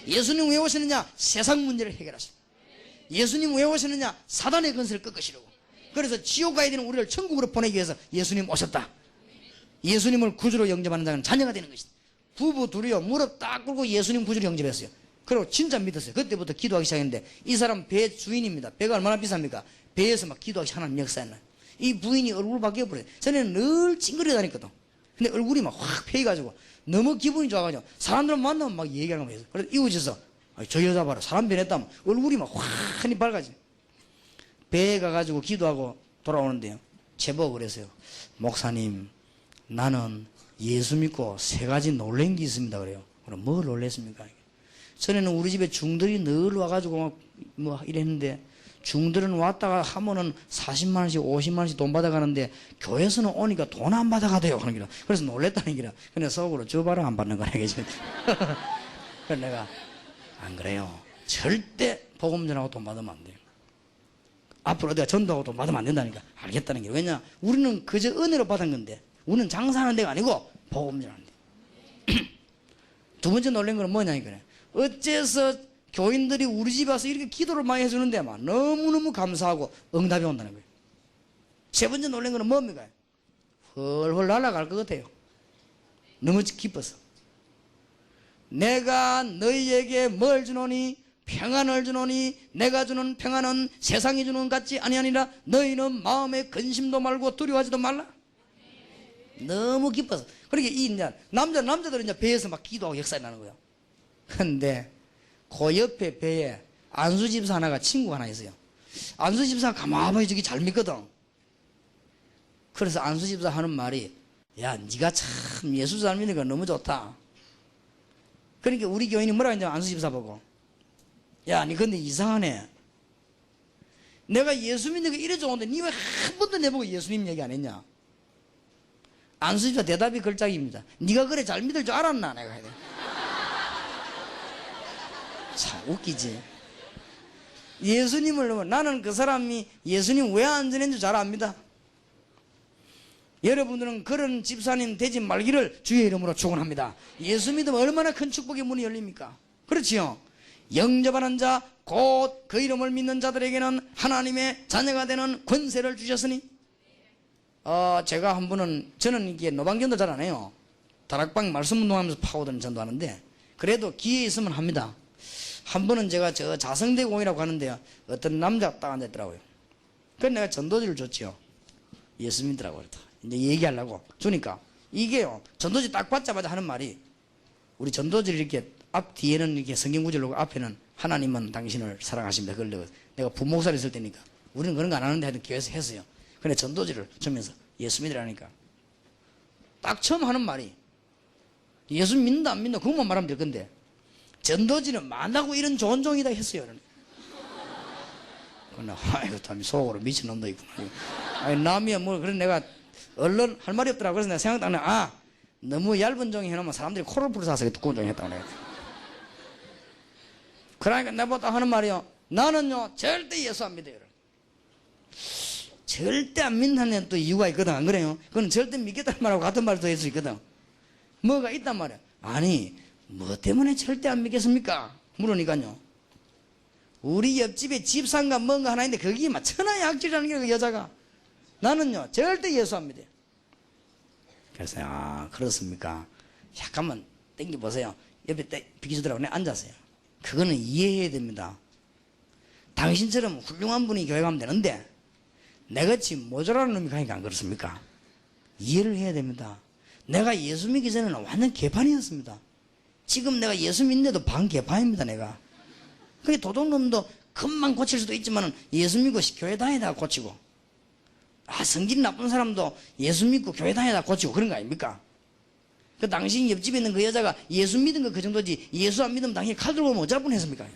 예수님 왜 오셨느냐? 세상 문제를 해결하시라. 예수님 왜 오셨느냐? 사단의 건설을 꺾으시려고. 그래서 지옥 가야 되는 우리를 천국으로 보내기 위해서 예수님 오셨다. 예수님을 구주로 영접하는 자는 자녀가 되는 것이다. 부부 둘이요 무릎 딱 꿇고 예수님 구주로 영접했어요. 그리고 진짜 믿었어요. 그때부터 기도하기 시작했는데 이 사람 배 주인입니다. 배가 얼마나 비쌉니까? 배에서 막 기도하기 시작하는 역사였나. 이 부인이 얼굴 바뀌어버려요. 전에는 늘 찡그려 다녔거든. 근데 얼굴이 막 확 패여가지고 너무 기분이 좋아가지고 사람들 만나면 막 얘기하는 거예요. 그래서 이웃에서 저 여자 봐라 사람 변했다면 얼굴이 막 환히 밝아지. 배에 가가지고 기도하고 돌아오는데요. 제보가 그랬어요. 목사님 나는 예수 믿고 3가지 놀란 게 있습니다. 그래요. 그럼 뭘 놀랬습니까? 전에는 우리 집에 중들이 늘 와가지고 뭐 이랬는데 중들은 왔다가 하면은 40만 원씩 50만 원씩 돈 받아가는데 교회에서는 오니까 돈 안 받아가대요 하는 기라. 그래서 놀랬다는 기라. 근데 속으로 줘봐라 안 받는 거라 그래서 내가 안 그래요. 절대 복음 전하고 돈 받으면 안 돼요. 앞으로 내가 전도하고 돈 받으면 안 된다니까. 알겠다는 게. 왜냐 우리는 그저 은혜로 받은 건데 우리는 장사하는 데가 아니고 복음 전하는 데. 두 번째 놀란 건 뭐냐 이거네. 어째서 교인들이 우리 집에 와서 이렇게 기도를 많이 해주는데 막 너무너무 감사하고 응답이 온다는 거예요. 세 번째 놀란 건 뭡니까? 헐헐 날아갈 것 같아요. 너무 기뻐서. 내가 너희에게 뭘 주노니 평안을 주노니 내가 주는 평안은 세상이 주는 같지 아니하니라. 너희는 마음에 근심도 말고 두려워하지도 말라. 너무 기뻐서. 그러니까 이 이제 남자들은 이제 배에서 막 기도하고 역사에 나는 거예요. 근데 그 옆에 배에 안수 집사 하나가 친구가 하나 있어요. 안수 집사가 가만히 저기 잘 믿거든. 그래서 안수 집사 하는 말이 야 네가 참 예수 잘 믿는 거 너무 좋다. 그러니까 우리 교인이 뭐라고 했냐 안수 집사 보고 야 니 근데 이상하네. 내가 예수 믿는 거 이래 좋은데 니 왜 한 번도 내보고 예수님 얘기 안 했냐. 안수 집사 대답이 걸작입니다. 네가 그래 잘 믿을 줄 알았나 내가 해야 돼. 참 웃기지. 예수님을 나는 그 사람이 예수님 왜 안 전했는지 잘 압니다. 여러분들은 그런 집사님 되지 말기를 주의 이름으로 축원합니다. 예수 믿으면 얼마나 큰 축복의 문이 열립니까? 그렇지요. 영접하는 자 곧 그 이름을 믿는 자들에게는 하나님의 자녀가 되는 권세를 주셨으니 제가 한 번은 저는 이게 노방전도 잘 안 해요. 다락방 말씀 운동하면서 파고드는 전도하는데 그래도 기회 있으면 합니다. 한 번은 제가 저 자성대 공이라고 하는데요. 어떤 남자가 딱 앉아있더라고요. 그래서 내가 전도지를 줬지요. 예수 믿으라고 그랬다. 이제 얘기하려고 주니까 이게요, 전도지 딱 받자마자 하는 말이, 우리 전도지를 이렇게 앞 뒤에는 이렇게 성경 구절로 앞에는 하나님은 당신을 사랑하십니다. 그걸 내가 부목사를 있을 때니까 우리는 그런 거 안 하는데 하여튼 교회에서 했어요. 근데 전도지를 주면서 예수 믿으라니까 딱 처음 하는 말이, 예수 믿는다 안 믿는다 그것만 말하면 될 건데 전도지는 만나고 이런 좋은 종이다 했어요. 그러나 아이고 참 속으로 미친놈도 있구나. 아니 남이야 뭐. 그래서 내가 얼른 할 말이 없더라고. 그래서 내가 생각도 안 해. 아, 너무 얇은 종이 해놓으면 사람들이 코를 불어서 두꺼운 종이 했다고 내가. 그러니까 내보다 하는 말이요, 나는요 절대 예수 안 믿어요. 절대 안 믿는 또 이유가 있거든. 안 그래요? 그건 절대 믿겠다는 말하고 같은 말도 할 수 있거든. 뭐가 있단 말이야. 아니 뭐 때문에 절대 안 믿겠습니까? 물으니까요, 우리 옆집에 집상가 뭔가 하나 있는데 거기에 막 천하약질이라는 게 그 여자가, 나는요 절대 예수 안 믿어요. 그래서 아 그렇습니까? 잠깐만 땡겨보세요. 옆에 비키시더라고. 내가 앉았어요. 그거는 이해해야 됩니다. 당신처럼 훌륭한 분이 교회 가면 되는데 내같이 모자라는 놈이 가니까 안 그렇습니까? 이해를 해야 됩니다. 내가 예수 믿기 전에는 완전 개판이었습니다. 지금 내가 예수 믿는데도 반 개판입니다. 내가 그게 도둑놈도 금방 고칠 수도 있지만 예수 믿고 교회 다니다가 고치고, 아 성질 나쁜 사람도 예수 믿고 교회 다니다가 고치고 그런 거 아닙니까? 그 당신 옆집에 있는 그 여자가 예수 믿은 거 그 정도지, 예수 안 믿으면 당신이 칼 들고 오면 어쩔 뻔했습니까?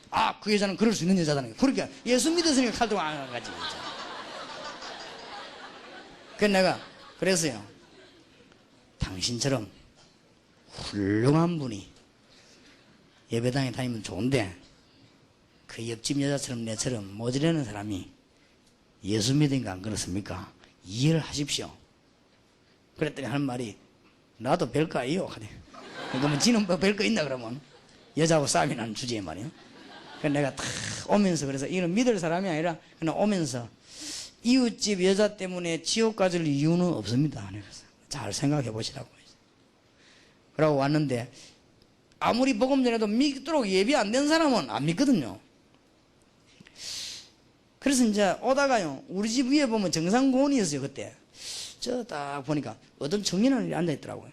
아 그 여자는 그럴 수 있는 여자다는 거. 그러니까 예수 믿었으니까 칼 들고 안 가지. 그래서 내가 그랬어요. 당신처럼 훌륭한 분이 예배당에 다니면 좋은데 그 옆집 여자처럼 내처럼 모질라는 사람이 예수 믿으니까 안 그렇습니까? 이해를 하십시오. 그랬더니 하는 말이, 나도 별거 아니요. 그러면 지는 뭐 별거 있나 그러면? 여자하고 싸움이 나는 주제에 말이요. 그래서 내가 탁 오면서, 그래서 이는 믿을 사람이 아니라 그냥 오면서 이웃집 여자 때문에 지옥 가줄 이유는 없습니다. 그래서 잘 생각해 보시라고. 그러고 왔는데 아무리 복음 전에도 믿도록 예비 안 된 사람은 안 믿거든요. 그래서 이제 오다가요, 우리 집 위에 보면 정상공원이었어요. 그때 저 딱 보니까 어떤 청년이 앉아있더라고요.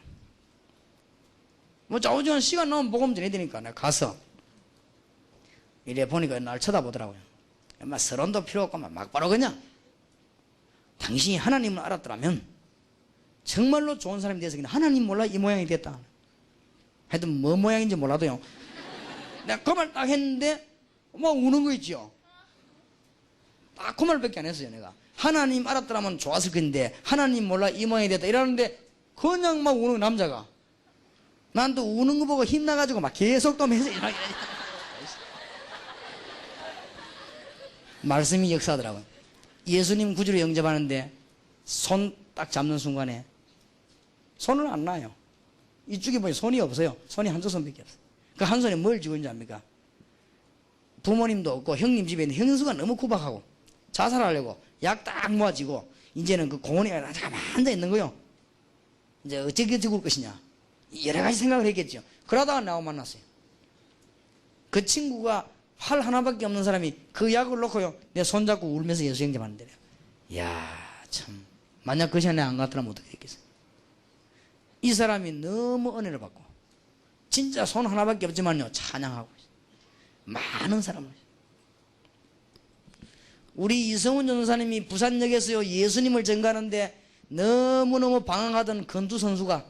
뭐 좌우지간 시간 나오면 복음 전해야 되니까 내가 가서 이래 보니까 날 쳐다보더라고요. 막 서론도 필요 없고 막 바로 그냥, 당신이 하나님을 알았더라면 정말로 좋은 사람이 돼서 그냥 하나님 몰라 이 모양이 됐다. 하여튼 뭐 모양인지 몰라도요, 내가 그 말 딱 했는데 막 우는 거 있죠. 딱 그 말밖에 안 했어요. 내가 하나님 알았더라면 좋았을 건데 하나님 몰라 이 모양이 됐다 이러는데 그냥 막 우는 남자가, 난 또 우는 거 보고 힘나가지고 막 계속 또 해서 말씀이 역사하더라고요. 예수님 구주로 영접하는데 손 딱 잡는 순간에 손을 안 놔요. 이쪽에 보니 손이 없어요. 손이 한쪽 손밖에 없어요. 그 한 손에 뭘 쥐고 있는지 압니까? 부모님도 없고 형님 집에 있는 형수가 너무 구박하고 자살하려고 약 딱 모아지고 이제는 그 공원에 앉아 있는 거요. 이제 어떻게 죽을 것이냐 여러 가지 생각을 했겠죠. 그러다가 나하고 만났어요. 그 친구가 활 하나밖에 없는 사람이 그 약을 놓고요 내 손잡고 울면서 예수 영접하는데, 이야 참, 만약 그 시간에 안 갔더라면 어떻게 했겠어요. 이 사람이 너무 은혜를 받고 진짜 손 하나밖에 없지만요 찬양하고 있어요. 많은 사람을. 우리 이성훈 전도사님이 부산역에서요 예수님을 전가하는데 너무너무 방황하던 건두 선수가,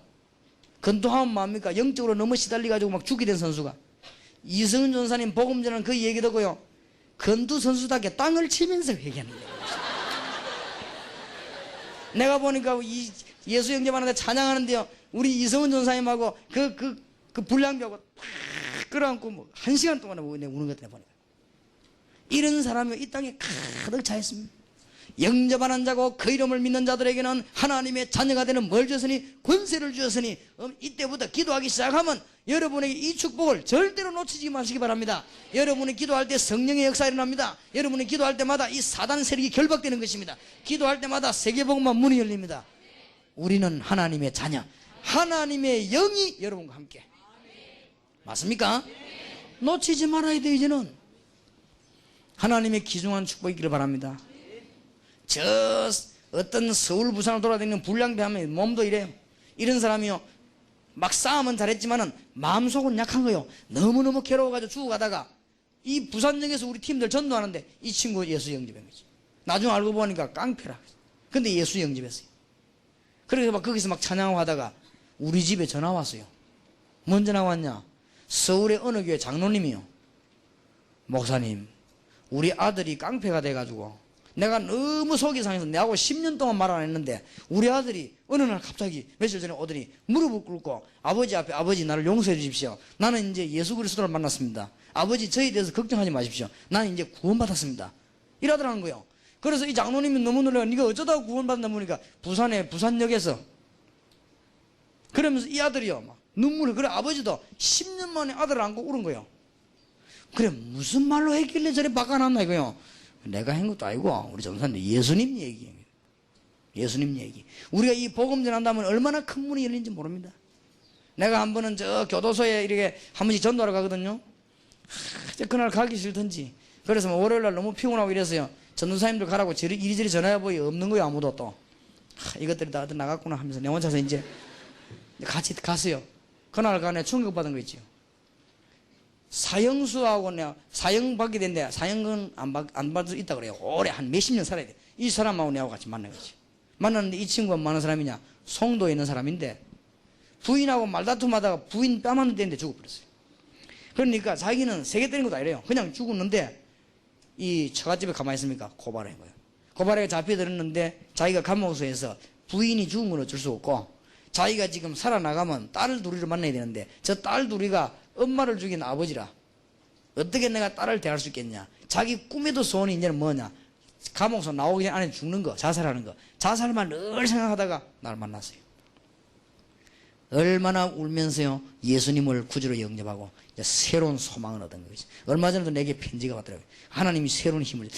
건두하면 뭡니까? 영적으로 너무 시달려가지고 막 죽게 된 선수가, 이성훈 전도사님 복음 전하는 그 얘기 듣고요 건두 선수답게 땅을 치면서 회개하는 거예요. 내가 보니까 예수 영접하는데 찬양하는데요 우리 이성훈 전사님하고 그 불량배하고 탁 끌어안고 뭐 1시간 동안에 우는 것 같아 보니까 이런 사람이 이 땅에 가득 차 있습니다. 영접하는 자고 그 이름을 믿는 자들에게는 하나님의 자녀가 되는 뭘 주셨으니 권세를 주셨으니, 이때부터 기도하기 시작하면 여러분에게 이 축복을 절대로 놓치지 마시기 바랍니다. 여러분이 기도할 때 성령의 역사가 일어납니다. 여러분이 기도할 때마다 이 사단 세력이 결박되는 것입니다. 기도할 때마다 세계복음만 문이 열립니다. 우리는 하나님의 자녀, 하나님의 영이 여러분과 함께. 맞습니까? 놓치지 말아야 돼. 이제는 하나님의 귀중한 축복이 있기를 바랍니다. 저 어떤 서울 부산을 돌아다니는 불량배하면 몸도 이래요. 이런 사람이요, 막 싸움은 잘했지만은 마음속은 약한 거요. 너무너무 괴로워가지고 죽어가다가 이 부산역에서 우리 팀들 전도하는데 이 친구 예수 영접한 거지. 나중에 알고 보니까 깡패라. 근데 예수 영접했어요. 그래서 막 거기서 막 찬양하다가 우리 집에 전화 왔어요. 뭔 전화 왔냐? 서울의 어느 교회 장로님이요. 목사님, 우리 아들이 깡패가 돼가지고 내가 너무 속이 상해서 내하고 10년 동안 말 안 했는데 우리 아들이 어느 날 갑자기 며칠 전에 오더니 무릎을 꿇고 아버지 앞에, 아버지 나를 용서해 주십시오. 나는 이제 예수 그리스도를 만났습니다. 아버지 저에 대해서 걱정하지 마십시오. 나는 이제 구원받았습니다. 이러더라는 거예요. 그래서 이 장로님이 너무 놀라요. 네가 어쩌다가 구원받나 보니까 부산역에서 그러면서 이 아들이요 막 눈물을, 그래 아버지도 10년 만에 아들을 안고 울은 거예요. 그래 무슨 말로 했길래 저래 바꿔놨나 이거요. 내가 한 것도 아니고 우리 전사님 예수님 얘기예요. 예수님 얘기. 우리가 이 복음 전한다면 얼마나 큰 문이 열린지 모릅니다. 내가 한 번은 저 교도소에 이렇게 한 번씩 전도하러 가거든요. 그날 가기 싫던지 그래서 뭐 월요일날 너무 피곤하고 이래서요, 전도사님들 가라고 이리저리 전화해보니 없는 거예요. 아무도 또 이것들이 다 나갔구나 하면서 내 혼자서 이제 같이 갔어요. 그날 간에 충격받은 거 있지요. 사형수하고 내가 사형 받게 된대. 사형은 안 받을 수 있다 그래요. 오래 한 몇십 년 살아야 돼. 이 사람하고 내하고 같이 만나겠지. 만났는데 이 친구가 뭐 하는 사람이냐? 송도에 있는 사람인데 부인하고 말다툼하다가 부인 뺨 한 대 때리는데 죽어버렸어요. 그러니까 자기는 세게 때린 것도 아니래요. 그냥 죽었는데 이 처갓집에 가만히 있습니까? 고발한 거예요. 고발에 잡혀들었는데 자기가 감옥소에서 부인이 죽은 건 어쩔 수 없고 자기가 지금 살아나가면 딸 둘이를 만나야 되는데 저 딸 둘이가 엄마를 죽인 아버지라 어떻게 내가 딸을 대할 수 있겠냐. 자기 꿈에도 소원이 이제는 뭐냐, 감옥에서 나오기 전에 안에 죽는 거, 자살하는 거. 자살만 늘 생각하다가 날 만났어요. 얼마나 울면서요 예수님을 구주로 영접하고 이제 새로운 소망을 얻은 거죠. 얼마 전에도 내게 편지가 왔더라고요. 하나님이 새로운 힘을,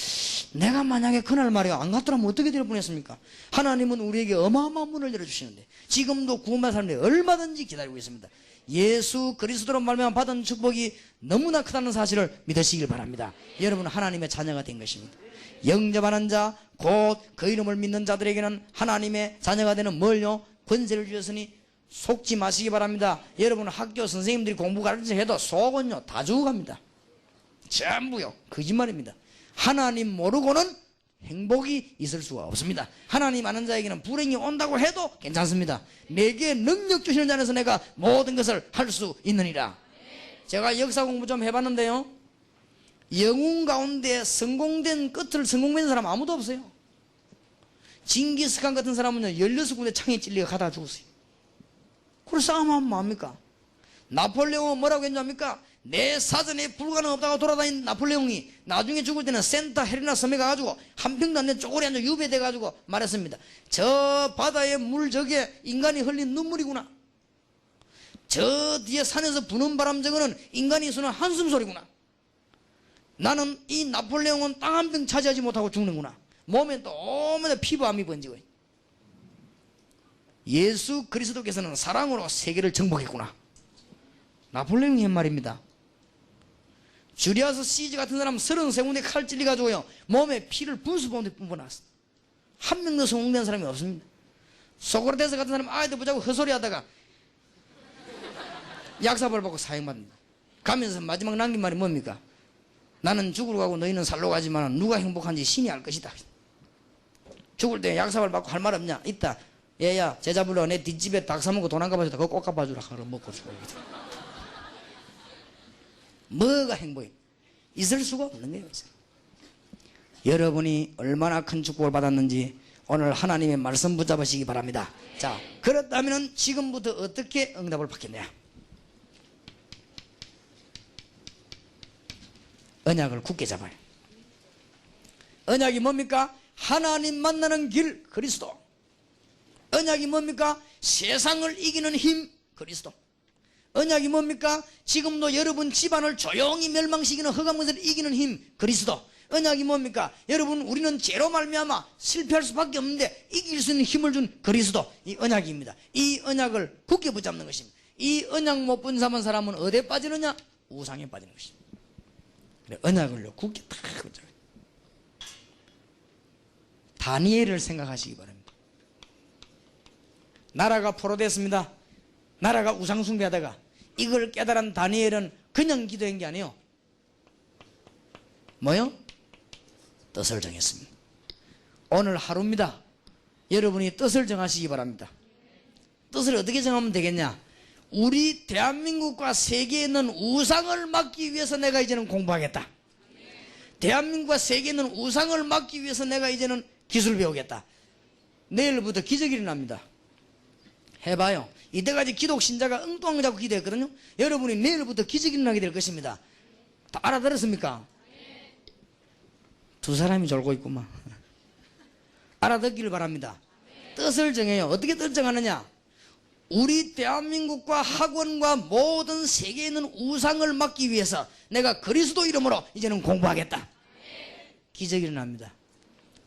내가 만약에 그날 말이요 안 갔더라면 어떻게 될 뻔했습니까? 하나님은 우리에게 어마어마한 문을 열어주시는데 지금도 구원받은 사람들이 얼마든지 기다리고 있습니다. 예수 그리스도로 말미암아 받은 축복이 너무나 크다는 사실을 믿으시길 바랍니다. 여러분은 하나님의 자녀가 된 것입니다. 영접하는 자 곧 그 이름을 믿는 자들에게는 하나님의 자녀가 되는 뭘요? 권세를 주셨으니 속지 마시기 바랍니다. 여러분 학교 선생님들이 공부 가르쳐 해도 속은요 다 죽어갑니다. 전부요 거짓말입니다. 하나님 모르고는 행복이 있을 수가 없습니다. 하나님 아는 자에게는 불행이 온다고 해도 괜찮습니다. 내게 능력 주시는 자 안에서 내가 모든 것을 할 수 있느니라. 제가 역사 공부 좀 해봤는데요, 영웅 가운데 성공된 끝을 성공된 사람 아무도 없어요. 징기스칸 같은 사람은요 16군데 창에 찔려 가다 죽었어요. 그래서 싸움하면 뭐합니까? 나폴레옹은 뭐라고 했냐합니까? 내 사전에 불가능 없다고 돌아다닌 나폴레옹이 나중에 죽을 때는 센타 헤레나 섬에 가가지고 한 평도 안 된 쪼그리 앉아 유배돼가지고 말했습니다. 저 바다의 물 저게 인간이 흘린 눈물이구나. 저 뒤에 산에서 부는 바람 저거는 인간이 쏘는 한숨 소리구나. 나는 이 나폴레옹은 땅 한 평 차지하지 못하고 죽는구나. 몸에 또 오면 피부암이 번지고. 예수 그리스도께서는 사랑으로 세계를 정복했구나. 나폴레옹이 한 말입니다. 주리아스 시즈 같은 사람 33군데 칼 찔려가지고요 몸에 피를 분수본데 뿜어놨어. 한 명도 성공된 사람이 없습니다. 소크라테스 같은 사람 아이들 보자고 헛소리하다가 약사벌 받고 사형받는다. 가면서 마지막 남긴 말이 뭡니까? 나는 죽으러 가고 너희는 살러 가지만 누가 행복한지 신이 알 것이다. 죽을 때 약사벌 받고 할 말 없냐? 있다. 얘야 제자 불러 내 뒷집에 닭 사먹고 돈 안 갚아줬다. 그거 꼭 갚아주라. 그럼 먹고 죽어. 뭐가 행복해? 있을 수가 없는 거예요. 여러분이 얼마나 큰 축복을 받았는지 오늘 하나님의 말씀 붙잡으시기 바랍니다. 자, 그렇다면 지금부터 어떻게 응답을 받겠냐? 언약을 굳게 잡아요. 언약이 뭡니까? 하나님 만나는 길 그리스도. 언약이 뭡니까? 세상을 이기는 힘 그리스도. 언약이 뭡니까? 지금도 여러분 집안을 조용히 멸망시키는 흑암문제를 이기는 힘 그리스도. 언약이 뭡니까? 여러분 우리는 죄로 말미암아 실패할 수밖에 없는데 이길 수 있는 힘을 준 그리스도. 이 언약입니다. 이 언약을 굳게 붙잡는 것입니다. 이 언약 못 붙잡은 사람은 어디에 빠지느냐? 우상에 빠지는 것입니다. 언약을요 굳게 딱 붙잡아요. 다니엘을 생각하시기 바랍니다. 나라가 포로됐습니다. 나라가 우상숭배하다가 이걸 깨달은 다니엘은 그냥 기도한 게 아니에요. 뭐요? 뜻을 정했습니다. 오늘 하루입니다. 여러분이 뜻을 정하시기 바랍니다. 뜻을 어떻게 정하면 되겠냐? 우리 대한민국과 세계에 있는 우상을 막기 위해서 내가 이제는 공부하겠다. 대한민국과 세계에 있는 우상을 막기 위해서 내가 이제는 기술 배우겠다. 내일부터 기적이 일어납니다. 해봐요. 이때까지 기독신자가 엉뚱한 자고 기도했거든요. 여러분이 내일부터 기적이 일어나게 될 것입니다. 다 알아들었습니까? 두 사람이 졸고 있구만. 알아듣기를 바랍니다. 뜻을 정해요. 어떻게 뜻을 정하느냐? 우리 대한민국과 학원과 모든 세계에 있는 우상을 막기 위해서 내가 그리스도 이름으로 이제는 공부하겠다. 기적이 일어납니다.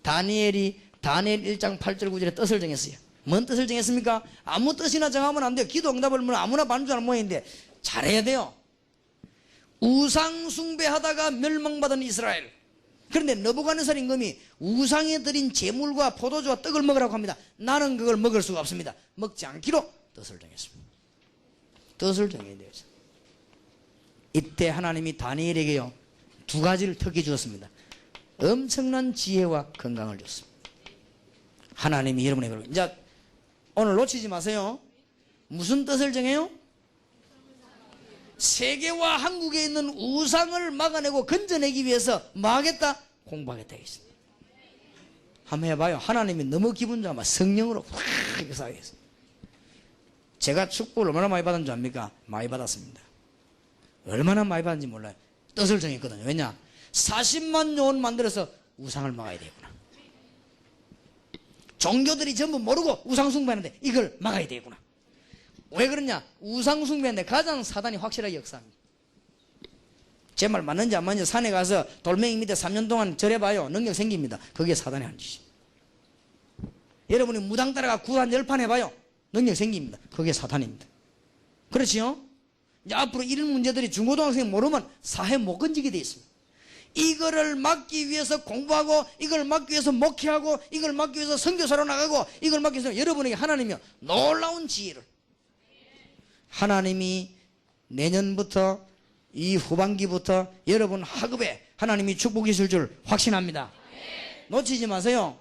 다니엘 1장 8절 9절에 뜻을 정했어요. 뭔 뜻을 정했습니까? 아무 뜻이나 정하면 안 돼요. 기도 응답을 뭐 아무나 받는 줄 아는 모양인데 잘해야 돼요. 우상 숭배하다가 멸망받은 이스라엘. 그런데 느부갓네살 임금이 우상에 드린 제물과 포도주와 떡을 먹으라고 합니다. 나는 그걸 먹을 수가 없습니다. 먹지 않기로 뜻을 정했습니다. 뜻을 정해야 돼요. 이때 하나님이 다니엘에게요 두 가지를 특히 주었습니다. 엄청난 지혜와 건강을 줬습니다. 하나님이 여러분에게 이제 오늘 놓치지 마세요. 무슨 뜻을 정해요? 세계와 한국에 있는 우상을 막아내고 건져내기 위해서 뭐 하겠다? 공부하겠다 했습니다. 한번 해봐요. 하나님이 너무 기분 좋아서 성령으로 확 역사하겠습니다. 제가 축복을 얼마나 많이 받은 줄 압니까? 많이 받았습니다. 얼마나 많이 받은지 몰라요. 뜻을 정했거든요. 왜냐? 40만 요원 만들어서 우상을 막아야 되구나. 종교들이 전부 모르고 우상 숭배하는데 이걸 막아야 되구나. 왜 그러냐? 우상 숭배하는데 가장 사단이 확실하게 역사합니다. 제 말 맞는지 안 맞는지 산에 가서 돌멩이 밑에 3년 동안 절해봐요. 능력 생깁니다. 그게 사단의 한 짓이에요. 여러분이 무당 따라가 구한 10판 해봐요. 능력 생깁니다. 그게 사탄입니다. 그렇지요? 이제 앞으로 이런 문제들이 중고등학생이 모르면 사회 못 건지게 돼 있습니다. 이거를 막기 위해서 공부하고 이걸 막기 위해서 목회하고 이걸 막기 위해서 선교사로 나가고 이걸 막기 위해서 여러분에게 하나님이 놀라운 지혜를 하나님이 내년부터 이 후반기부터 여러분 학업에 하나님이 축복이 있을 줄 확신합니다. 놓치지 마세요.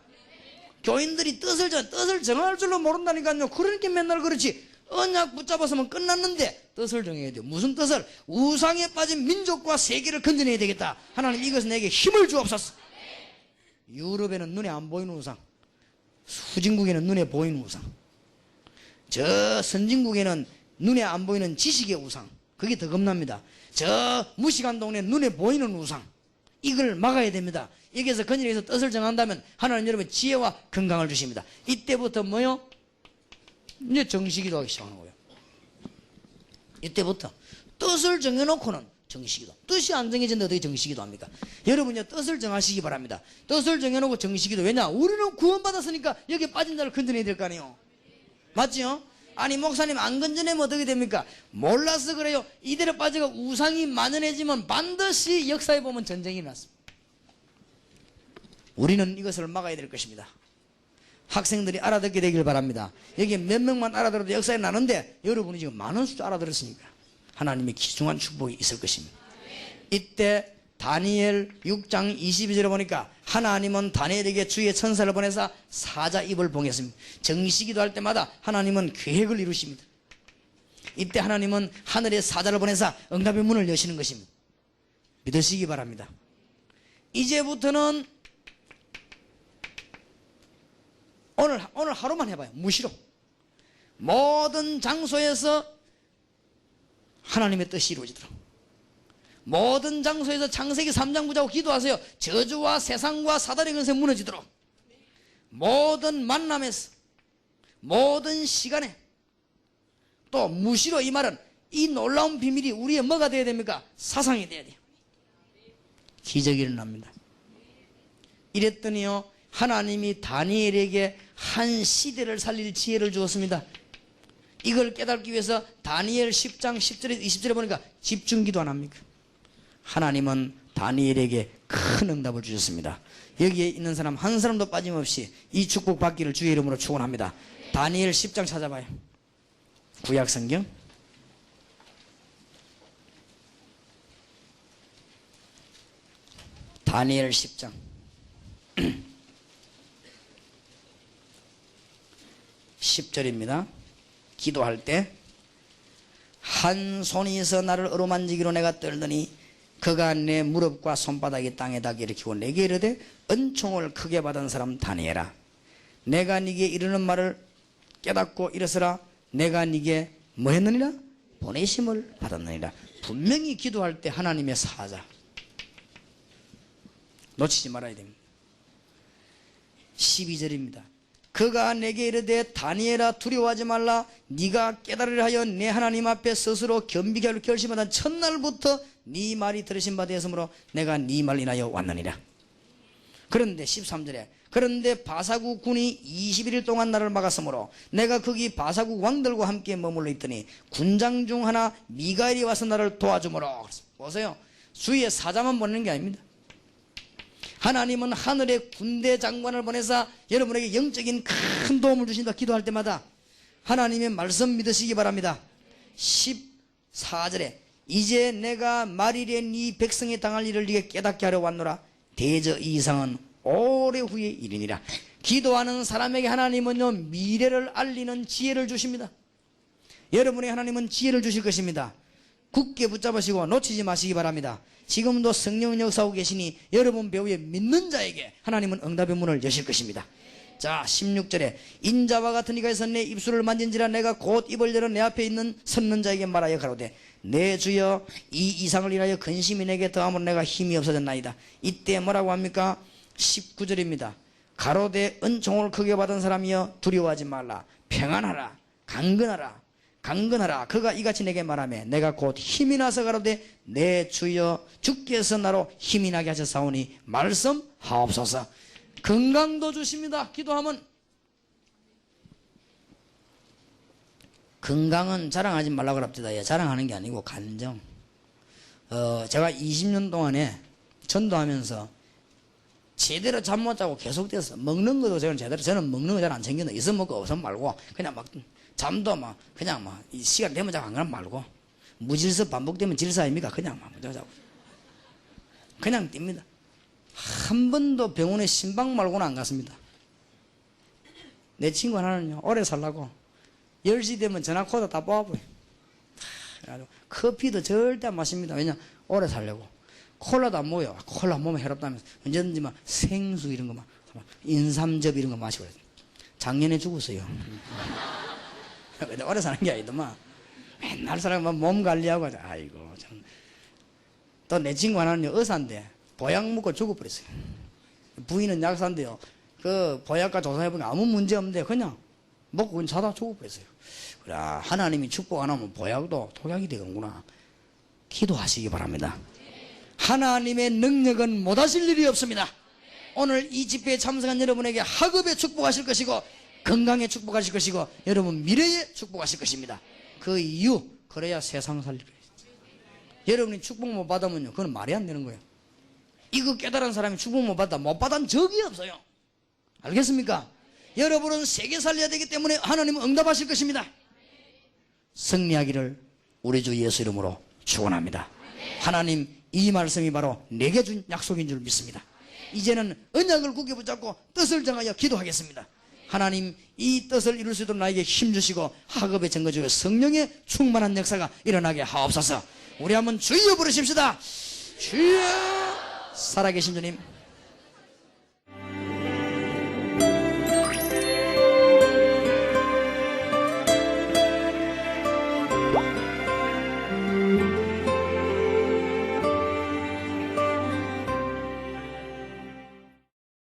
교인들이 뜻을 정할 줄로 모른다니까요. 그러니까 맨날 그렇지. 언약 붙잡았으면 끝났는데 뜻을 정해야 돼요. 무슨 뜻을? 우상에 빠진 민족과 세계를 건져내야 되겠다. 하나님 이것은 내게 힘을 주옵소서. 유럽에는 눈에 안 보이는 우상, 후진국에는 눈에 보이는 우상, 저 선진국에는 눈에 안 보이는 지식의 우상, 그게 더 겁납니다. 저 무식한 동네 눈에 보이는 우상, 이걸 막아야 됩니다. 여기에서 건져내서 뜻을 정한다면 하나님 여러분 지혜와 건강을 주십니다. 이때부터 뭐요? 이제 정식기도 하기 시작하는 거예요. 이때부터 뜻을 정해놓고는 정식기도. 뜻이 안 정해진데 어떻게 정식기도 합니까? 여러분이 뜻을 정하시기 바랍니다. 뜻을 정해놓고 정식기도. 왜냐? 우리는 구원받았으니까 여기에 빠진 자를 건져내야 될 거 아니에요. 맞지요? 아니 목사님 안 건져내면 어떻게 됩니까? 몰라서 그래요. 이대로 빠져가 우상이 만연해지면 반드시 역사에 보면 전쟁이 났습니다. 우리는 이것을 막아야 될 것입니다. 학생들이 알아듣게 되길 바랍니다. 여기 몇 명만 알아들어도 역사에 나는데 여러분이 지금 많은 숫자 알아들었으니까 하나님의 귀중한 축복이 있을 것입니다. 이때 다니엘 6장 22절에 보니까 하나님은 다니엘에게 주의 천사를 보내사 사자 입을 봉했습니다. 정시기도 할 때마다 하나님은 계획을 이루십니다. 이때 하나님은 하늘의 사자를 보내사 응답의 문을 여시는 것입니다. 믿으시기 바랍니다. 이제부터는 오늘 하루만 해봐요. 무시로 모든 장소에서 하나님의 뜻이 이루어지도록, 모든 장소에서 창세기 3장 붙잡고 기도하세요. 저주와 세상과 사단의 권세 무너지도록, 모든 만남에서 모든 시간에 또 무시로. 이 말은 이 놀라운 비밀이 우리의 뭐가 되어야 됩니까? 사상이 되어야 돼요. 기적이 일어납니다. 이랬더니요 하나님이 다니엘에게 한 시대를 살릴 지혜를 주었습니다. 이걸 깨닫기 위해서 다니엘 10장 10절에 20절에 보니까 집중기도 안 합니까? 하나님은 다니엘에게 큰 응답을 주셨습니다. 여기에 있는 사람 한 사람도 빠짐없이 이 축복 받기를 주의 이름으로 축원합니다. 다니엘 10장 찾아봐요. 구약성경 다니엘 10장 10절입니다. 기도할 때 한 손이 있어 나를 어루만지기로 내가 떨더니 그가 내 무릎과 손바닥이 땅에 닿게 일으키고 내게 이르되 은총을 크게 받은 사람 다니엘아, 내가 네게 이르는 말을 깨닫고 일어서라. 내가 네게 뭐 했느니라? 보내심을 받았느니라. 분명히 기도할 때 하나님의 사자 놓치지 말아야 됩니다. 12절입니다. 그가 내게 이르되 다니엘아 두려워하지 말라. 네가 깨달으려 하여 내 하나님 앞에 스스로 겸비케 하려 결심하던 첫날부터 네 말이 들으신 바 되었으므로 내가 네 말 인하여 왔느니라. 그런데 13절에 그런데 바사국 군이 21일 동안 나를 막았으므로 내가 거기 바사국 왕들과 함께 머물러 있더니 군장 중 하나 미가엘이 와서 나를 도와주므로. 보세요, 주위에 사자만 보내는 게 아닙니다. 하나님은 하늘의 군대 장관을 보내사 여러분에게 영적인 큰 도움을 주신다. 기도할 때마다 하나님의 말씀 믿으시기 바랍니다. 14절에 이제 내가 말일에 네 백성이 당할 일을 네게 깨닫게 하려 왔노라. 대저 이 이상은 오래 후의 일이니라. 기도하는 사람에게 하나님은요 미래를 알리는 지혜를 주십니다. 여러분의 하나님은 지혜를 주실 것입니다. 굳게 붙잡으시고 놓치지 마시기 바랍니다. 지금도 성령은 역사하고 계시니 여러분 배후에 믿는 자에게 하나님은 응답의 문을 여실 것입니다. 자 16절에 인자와 같은 이가 있어 내 입술을 만진지라. 내가 곧 입을 열어 내 앞에 있는 섰는 자에게 말하여 가로되 내 주여 이 이상을 인하여 근심이 내게 더함으로 내가 힘이 없어졌나이다. 이때 뭐라고 합니까? 19절입니다. 가로되 은총을 크게 받은 사람이여 두려워하지 말라. 평안하라. 강건하라. 강건하라. 그가 이같이 내게 말하며 내가 곧 힘이 나서 가로되 내 주여 주께서 나로 힘이 나게 하셨사오니 말씀하옵소서. 건강도 주십니다. 기도하면. 건강은 자랑하지 말라고 합니다. 자랑하는 게 아니고 간정. 제가 20년 동안에 전도하면서 제대로 잠 못 자고 계속돼서 먹는 것도 저는 먹는 거 잘 안 챙기는데 있으면 먹고 없으면 말고 그냥 막 잠도 막 그냥 막 시간 되면 자고 안 그러면 말고 무질서 반복되면 질서 아닙니까? 그냥 막 자고 그냥 뜁니다. 한 번도 병원에 신방 말고는 안 갔습니다. 내 친구 하나는요 오래 살라고 10시 되면 전화 코드 다 뽑아버려요. 커피도 절대 안 마십니다. 왜냐? 오래 살려고. 콜라도 안 먹어요. 콜라 몸에 해롭다면서 언제든지 막 생수 이런 거 막 인삼즙 이런 거 마시고 그래요. 작년에 죽었어요. 오래 사는 게 아니더만 맨날 사람만 몸 관리하고 아이고 참. 또 내 친구 하나는 의사인데 보약 먹고 죽어버렸어요. 부인은 약사인데요 그 보약과 조사해보니까 아무 문제 없는데 그냥 먹고 그냥 자다 죽어버렸어요. 그래 하나님이 축복 안 하면 보약도 독약이 되는구나. 기도하시기 바랍니다. 하나님의 능력은 못하실 일이 없습니다. 오늘 이 집회에 참석한 여러분에게 학업에 축복하실 것이고 건강에 축복하실 것이고 여러분 미래에 축복하실 것입니다. 그 이유 그래야 세상 살릴 거예요. 여러분이 축복 못 받으면요 그건 말이 안 되는 거예요. 이거 깨달은 사람이 축복 못 받다 못 받은 적이 없어요. 알겠습니까? 여러분은 세계 살려야 되기 때문에 하나님은 응답하실 것입니다. 승리하기를 우리 주 예수 이름으로 축원합니다. 하나님 이 말씀이 바로 내게 준 약속인 줄 믿습니다. 이제는 언약을 굳게 붙잡고 뜻을 정하여 기도하겠습니다. 하나님 이 뜻을 이룰 수 있도록 나에게 힘주시고 학업에 증거주고 성령의 충만한 역사가 일어나게 하옵소서. 우리 한번 주여 부르십시다. 주여. 살아계신 주님